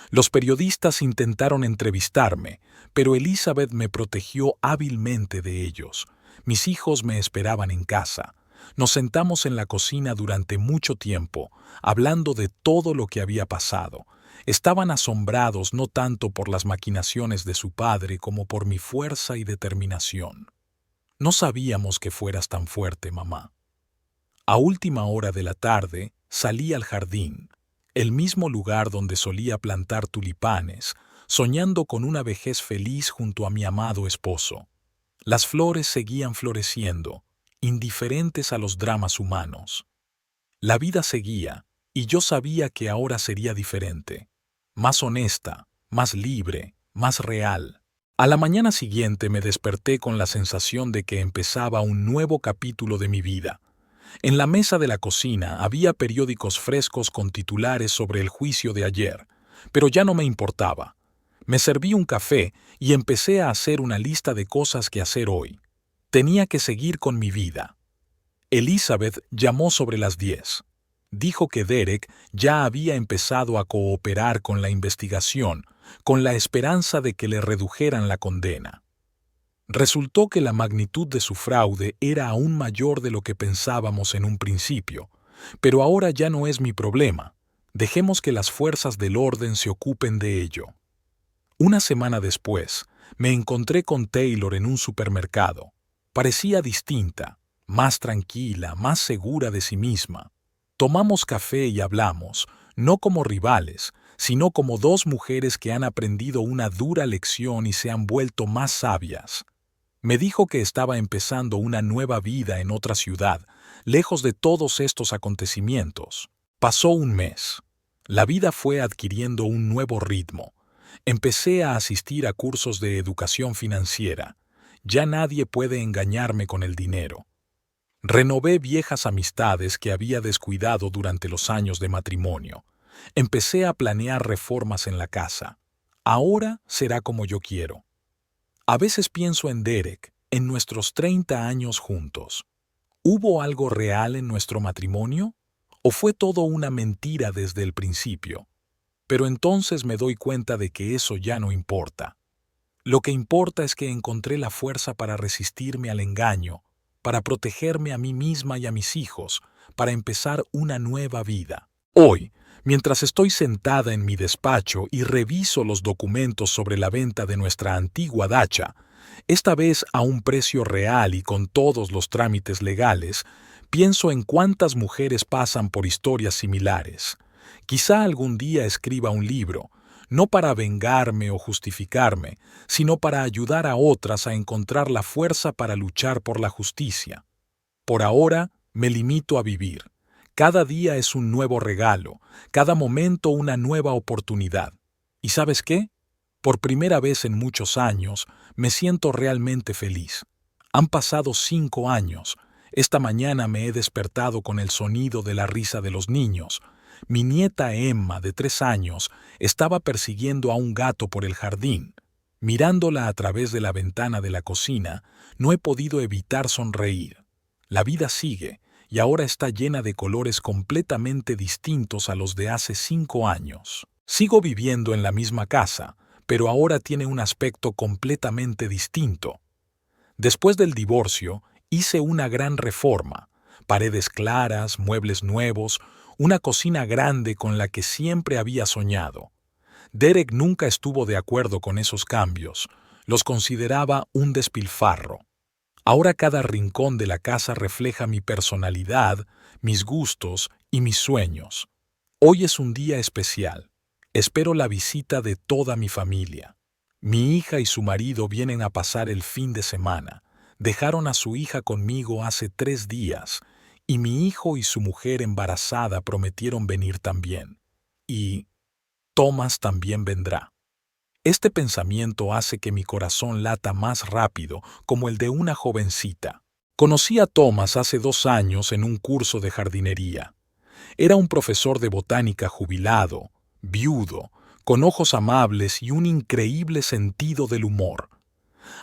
Los periodistas intentaron entrevistarme, pero Elizabeth me protegió hábilmente de ellos. Mis hijos me esperaban en casa. Nos sentamos en la cocina durante mucho tiempo, hablando de todo lo que había pasado. Estaban asombrados no tanto por las maquinaciones de su padre como por mi fuerza y determinación. No sabíamos que fueras tan fuerte, mamá. A última hora de la tarde salí al jardín, el mismo lugar donde solía plantar tulipanes, soñando con una vejez feliz junto a mi amado esposo. Las flores seguían floreciendo, indiferentes a los dramas humanos. La vida seguía, y yo sabía que ahora sería diferente, más honesta, más libre, más real. A la mañana siguiente me desperté con la sensación de que empezaba un nuevo capítulo de mi vida. En la mesa de la cocina había periódicos frescos con titulares sobre el juicio de ayer, pero ya no me importaba. Me serví un café y empecé a hacer una lista de cosas que hacer hoy. Tenía que seguir con mi vida. Elizabeth llamó sobre las 10. Dijo que Derek ya había empezado a cooperar con la investigación, con la esperanza de que le redujeran la condena. Resultó que la magnitud de su fraude era aún mayor de lo que pensábamos en un principio, pero ahora ya no es mi problema. Dejemos que las fuerzas del orden se ocupen de ello. Una semana después, me encontré con Taylor en un supermercado. Parecía distinta, más tranquila, más segura de sí misma. Tomamos café y hablamos, no como rivales, sino como dos mujeres que han aprendido una dura lección y se han vuelto más sabias. Me dijo que estaba empezando una nueva vida en otra ciudad, lejos de todos estos acontecimientos. Pasó un mes. La vida fue adquiriendo un nuevo ritmo. Empecé a asistir a cursos de educación financiera. Ya nadie puede engañarme con el dinero. Renové viejas amistades que había descuidado durante los años de matrimonio. Empecé a planear reformas en la casa. Ahora será como yo quiero. A veces pienso en Derek, en nuestros 30 años juntos. ¿Hubo algo real en nuestro matrimonio? ¿O fue todo una mentira desde el principio? Pero entonces me doy cuenta de que eso ya no importa. Lo que importa es que encontré la fuerza para resistirme al engaño, para protegerme a mí misma y a mis hijos, para empezar una nueva vida. Hoy, mientras estoy sentada en mi despacho y reviso los documentos sobre la venta de nuestra antigua dacha, esta vez a un precio real y con todos los trámites legales, pienso en cuántas mujeres pasan por historias similares. Quizá algún día escriba un libro, no para vengarme o justificarme, sino para ayudar a otras a encontrar la fuerza para luchar por la justicia. Por ahora, me limito a vivir. Cada día es un nuevo regalo, cada momento una nueva oportunidad. ¿Y sabes qué? Por primera vez en muchos años, me siento realmente feliz. Han pasado 5 años. Esta mañana me he despertado con el sonido de la risa de los niños. Mi nieta Emma, de 3 años, estaba persiguiendo a un gato por el jardín. Mirándola a través de la ventana de la cocina, no he podido evitar sonreír. La vida sigue, y ahora está llena de colores completamente distintos a los de hace 5 años. Sigo viviendo en la misma casa, pero ahora tiene un aspecto completamente distinto. Después del divorcio, hice una gran reforma. Paredes claras, muebles nuevos, una cocina grande con la que siempre había soñado. Derek nunca estuvo de acuerdo con esos cambios. Los consideraba un despilfarro. Ahora cada rincón de la casa refleja mi personalidad, mis gustos y mis sueños. Hoy es un día especial. Espero la visita de toda mi familia. Mi hija y su marido vienen a pasar el fin de semana. Dejaron a su hija conmigo hace 3 días, y mi hijo y su mujer embarazada prometieron venir también. Y Thomas también vendrá. Este pensamiento hace que mi corazón lata más rápido, como el de una jovencita. Conocí a Thomas hace 2 años en un curso de jardinería. Era un profesor de botánica jubilado, viudo, con ojos amables y un increíble sentido del humor.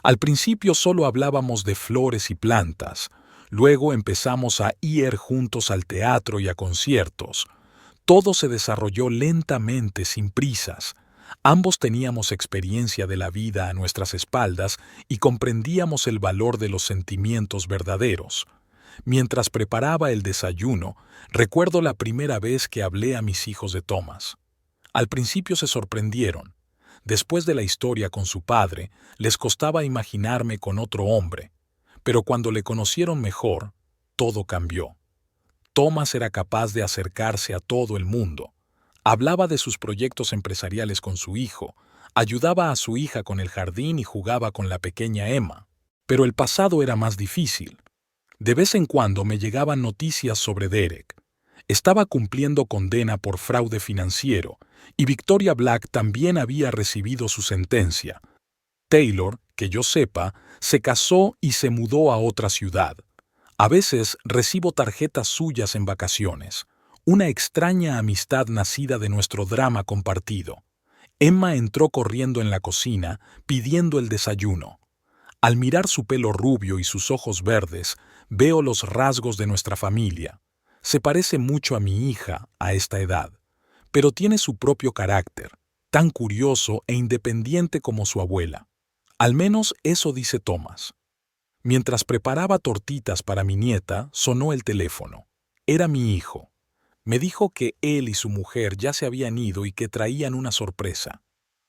Al principio solo hablábamos de flores y plantas, luego empezamos a ir juntos al teatro y a conciertos. Todo se desarrolló lentamente, sin prisas. Ambos teníamos experiencia de la vida a nuestras espaldas y comprendíamos el valor de los sentimientos verdaderos. Mientras preparaba el desayuno, recuerdo la primera vez que hablé a mis hijos de Thomas. Al principio se sorprendieron. Después de la historia con su padre, les costaba imaginarme con otro hombre. Pero cuando le conocieron mejor, todo cambió. Thomas era capaz de acercarse a todo el mundo. Hablaba de sus proyectos empresariales con su hijo, ayudaba a su hija con el jardín y jugaba con la pequeña Emma. Pero el pasado era más difícil. De vez en cuando me llegaban noticias sobre Derek. Estaba cumpliendo condena por fraude financiero, y Victoria Black también había recibido su sentencia. Taylor, que yo sepa, se casó y se mudó a otra ciudad. A veces recibo tarjetas suyas en vacaciones. Una extraña amistad nacida de nuestro drama compartido. Emma entró corriendo en la cocina, pidiendo el desayuno. Al mirar su pelo rubio y sus ojos verdes, veo los rasgos de nuestra familia. Se parece mucho a mi hija a esta edad, pero tiene su propio carácter, tan curioso e independiente como su abuela. Al menos eso dice Thomas. Mientras preparaba tortitas para mi nieta, sonó el teléfono. Era mi hijo. Me dijo que él y su mujer ya se habían ido y que traían una sorpresa.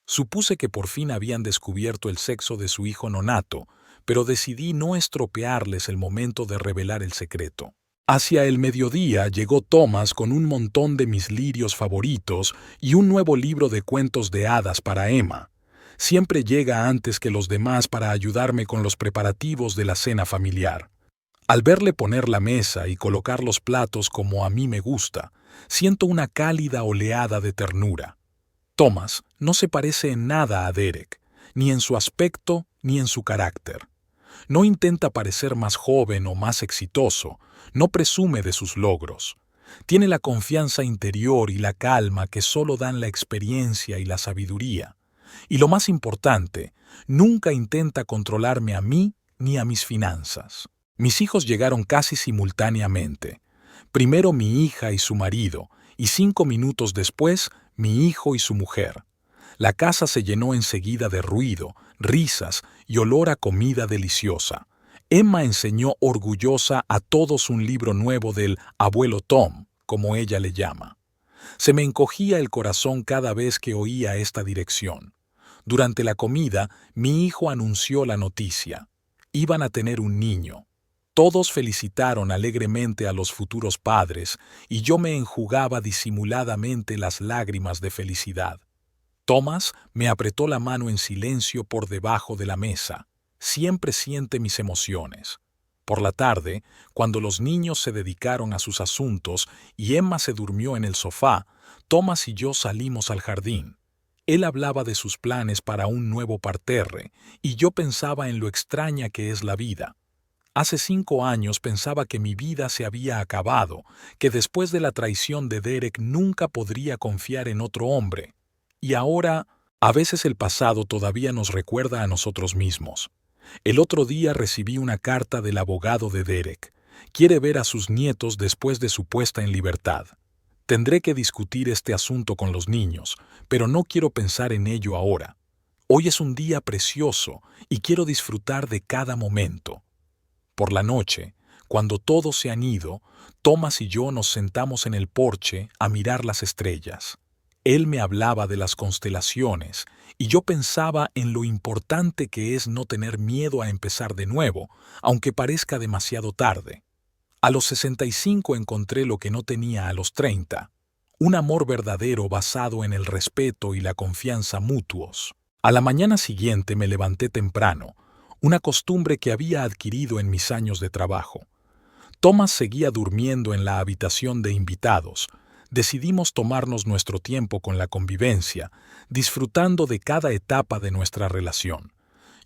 Supuse que por fin habían descubierto el sexo de su hijo nonato, pero decidí no estropearles el momento de revelar el secreto. Hacia el mediodía llegó Thomas con un montón de mis lirios favoritos y un nuevo libro de cuentos de hadas para Emma. Siempre llega antes que los demás para ayudarme con los preparativos de la cena familiar. Al verle poner la mesa y colocar los platos como a mí me gusta, siento una cálida oleada de ternura. Thomas no se parece en nada a Derek, ni en su aspecto ni en su carácter. No intenta parecer más joven o más exitoso, no presume de sus logros. Tiene la confianza interior y la calma que solo dan la experiencia y la sabiduría. Y lo más importante, nunca intenta controlarme a mí ni a mis finanzas. Mis hijos llegaron casi simultáneamente. Primero mi hija y su marido, y 5 minutos después, mi hijo y su mujer. La casa se llenó enseguida de ruido, risas y olor a comida deliciosa. Emma enseñó orgullosa a todos un libro nuevo del abuelo Tom, como ella le llama. Se me encogía el corazón cada vez que oía esta dirección. Durante la comida, mi hijo anunció la noticia. Iban a tener un niño. Todos felicitaron alegremente a los futuros padres y yo me enjugaba disimuladamente las lágrimas de felicidad. Thomas me apretó la mano en silencio por debajo de la mesa. Siempre siente mis emociones. Por la tarde, cuando los niños se dedicaron a sus asuntos y Emma se durmió en el sofá, Thomas y yo salimos al jardín. Él hablaba de sus planes para un nuevo parterre y yo pensaba en lo extraña que es la vida. Hace 5 años pensaba que mi vida se había acabado, que después de la traición de Derek nunca podría confiar en otro hombre. Y ahora, a veces el pasado todavía nos recuerda a nosotros mismos. El otro día recibí una carta del abogado de Derek. Quiere ver a sus nietos después de su puesta en libertad. Tendré que discutir este asunto con los niños, pero no quiero pensar en ello ahora. Hoy es un día precioso y quiero disfrutar de cada momento. Por la noche, cuando todos se han ido, Thomas y yo nos sentamos en el porche a mirar las estrellas. Él me hablaba de las constelaciones y yo pensaba en lo importante que es no tener miedo a empezar de nuevo, aunque parezca demasiado tarde. A los 65 encontré lo que no tenía a los 30, un amor verdadero basado en el respeto y la confianza mutuos. A la mañana siguiente me levanté temprano, una costumbre que había adquirido en mis años de trabajo. Thomas seguía durmiendo en la habitación de invitados. Decidimos tomarnos nuestro tiempo con la convivencia, disfrutando de cada etapa de nuestra relación.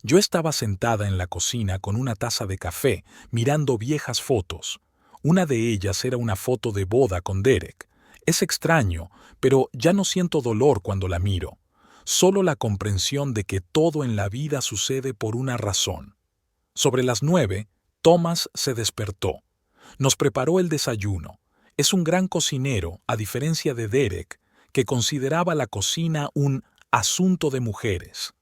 Yo estaba sentada en la cocina con una taza de café, mirando viejas fotos. Una de ellas era una foto de boda con Derek. Es extraño, pero ya no siento dolor cuando la miro. Solo la comprensión de que todo en la vida sucede por una razón. Sobre las 9, Thomas se despertó. Nos preparó el desayuno. Es un gran cocinero, a diferencia de Derek, que consideraba la cocina un asunto de mujeres.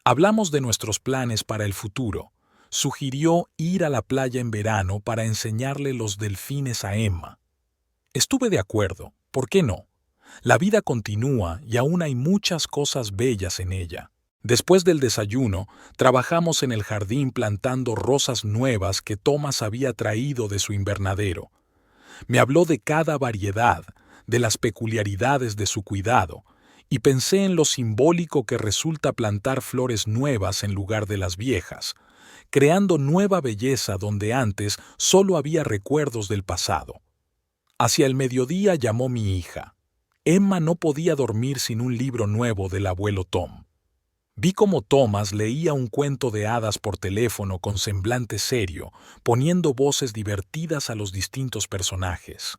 Hablamos de nuestros planes para el futuro. Sugirió ir a la playa en verano para enseñarle los delfines a Emma. Estuve de acuerdo, ¿por qué no? La vida continúa y aún hay muchas cosas bellas en ella. Después del desayuno, trabajamos en el jardín plantando rosas nuevas que Thomas había traído de su invernadero. Me habló de cada variedad, de las peculiaridades de su cuidado, y pensé en lo simbólico que resulta plantar flores nuevas en lugar de las viejas, creando nueva belleza donde antes solo había recuerdos del pasado. Hacia el mediodía llamó mi hija. Emma no podía dormir sin un libro nuevo del abuelo Tom. Vi cómo Thomas leía un cuento de hadas por teléfono con semblante serio, poniendo voces divertidas a los distintos personajes.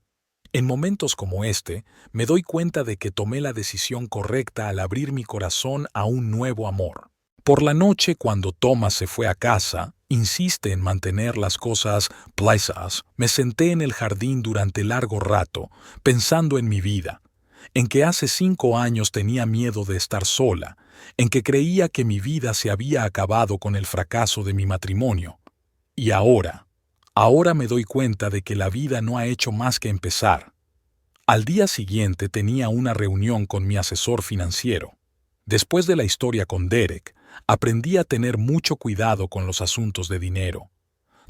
En momentos como este, me doy cuenta de que tomé la decisión correcta al abrir mi corazón a un nuevo amor. Por la noche, cuando Thomas se fue a casa, insiste en mantener las cosas plaisas, me senté en el jardín durante largo rato, pensando en mi vida, en que hace 5 años tenía miedo de estar sola, en que creía que mi vida se había acabado con el fracaso de mi matrimonio. Y ahora me doy cuenta de que la vida no ha hecho más que empezar. Al día siguiente tenía una reunión con mi asesor financiero. Después de la historia con Derek, aprendí a tener mucho cuidado con los asuntos de dinero.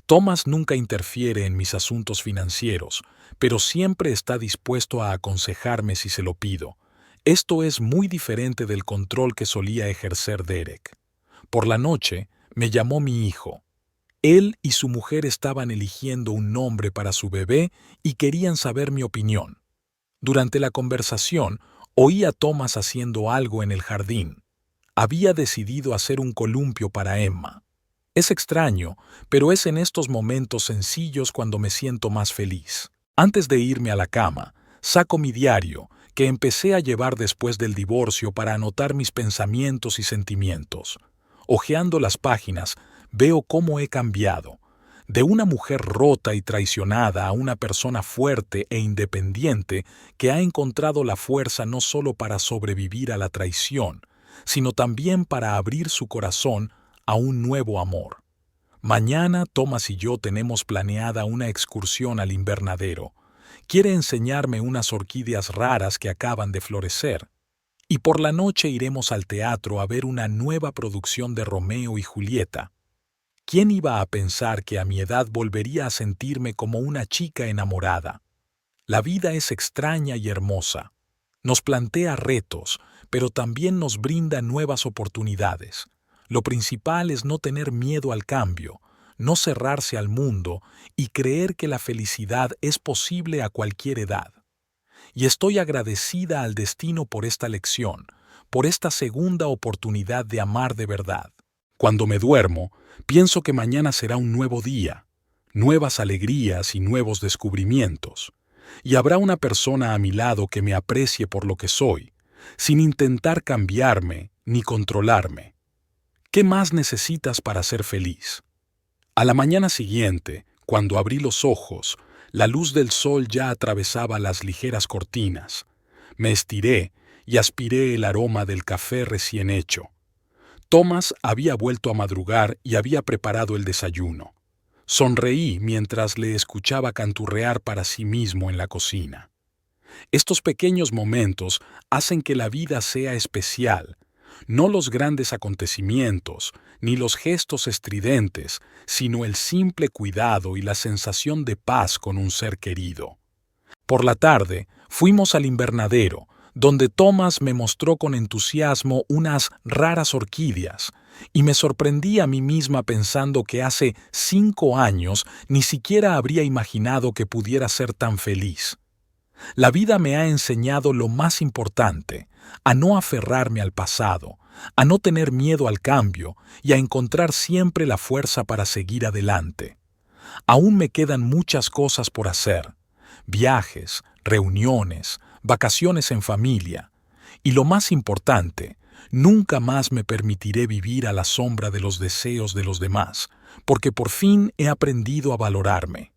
Thomas nunca interfiere en mis asuntos financieros, pero siempre está dispuesto a aconsejarme si se lo pido. Esto es muy diferente del control que solía ejercer Derek. Por la noche, me llamó mi hijo. Él y su mujer estaban eligiendo un nombre para su bebé y querían saber mi opinión. Durante la conversación, oí a Thomas haciendo algo en el jardín. Había decidido hacer un columpio para Emma. Es extraño, pero es en estos momentos sencillos cuando me siento más feliz. Antes de irme a la cama, saco mi diario, que empecé a llevar después del divorcio para anotar mis pensamientos y sentimientos. Hojeando las páginas, veo cómo he cambiado. De una mujer rota y traicionada a una persona fuerte e independiente que ha encontrado la fuerza no solo para sobrevivir a la traición, sino también para abrir su corazón a un nuevo amor. Mañana Thomas y yo tenemos planeada una excursión al invernadero. Quiere enseñarme unas orquídeas raras que acaban de florecer. Y por la noche iremos al teatro a ver una nueva producción de Romeo y Julieta. ¿Quién iba a pensar que a mi edad volvería a sentirme como una chica enamorada? La vida es extraña y hermosa. Nos plantea retos, pero también nos brinda nuevas oportunidades. Lo principal es no tener miedo al cambio, no cerrarse al mundo y creer que la felicidad es posible a cualquier edad. Y estoy agradecida al destino por esta lección, por esta segunda oportunidad de amar de verdad. Cuando me duermo, pienso que mañana será un nuevo día, nuevas alegrías y nuevos descubrimientos. Y habrá una persona a mi lado que me aprecie por lo que soy, sin intentar cambiarme ni controlarme. ¿Qué más necesitas para ser feliz? A la mañana siguiente, cuando abrí los ojos, la luz del sol ya atravesaba las ligeras cortinas. Me estiré y aspiré el aroma del café recién hecho. Thomas había vuelto a madrugar y había preparado el desayuno. Sonreí mientras le escuchaba canturrear para sí mismo en la cocina. Estos pequeños momentos hacen que la vida sea especial, no los grandes acontecimientos, ni los gestos estridentes, sino el simple cuidado y la sensación de paz con un ser querido. Por la tarde, fuimos al invernadero, donde Thomas me mostró con entusiasmo unas raras orquídeas, y me sorprendí a mí misma pensando que hace 5 años ni siquiera habría imaginado que pudiera ser tan feliz. La vida me ha enseñado lo más importante, a no aferrarme al pasado, a no tener miedo al cambio y a encontrar siempre la fuerza para seguir adelante. Aún me quedan muchas cosas por hacer: viajes, reuniones, vacaciones en familia. Y lo más importante, nunca más me permitiré vivir a la sombra de los deseos de los demás, porque por fin he aprendido a valorarme.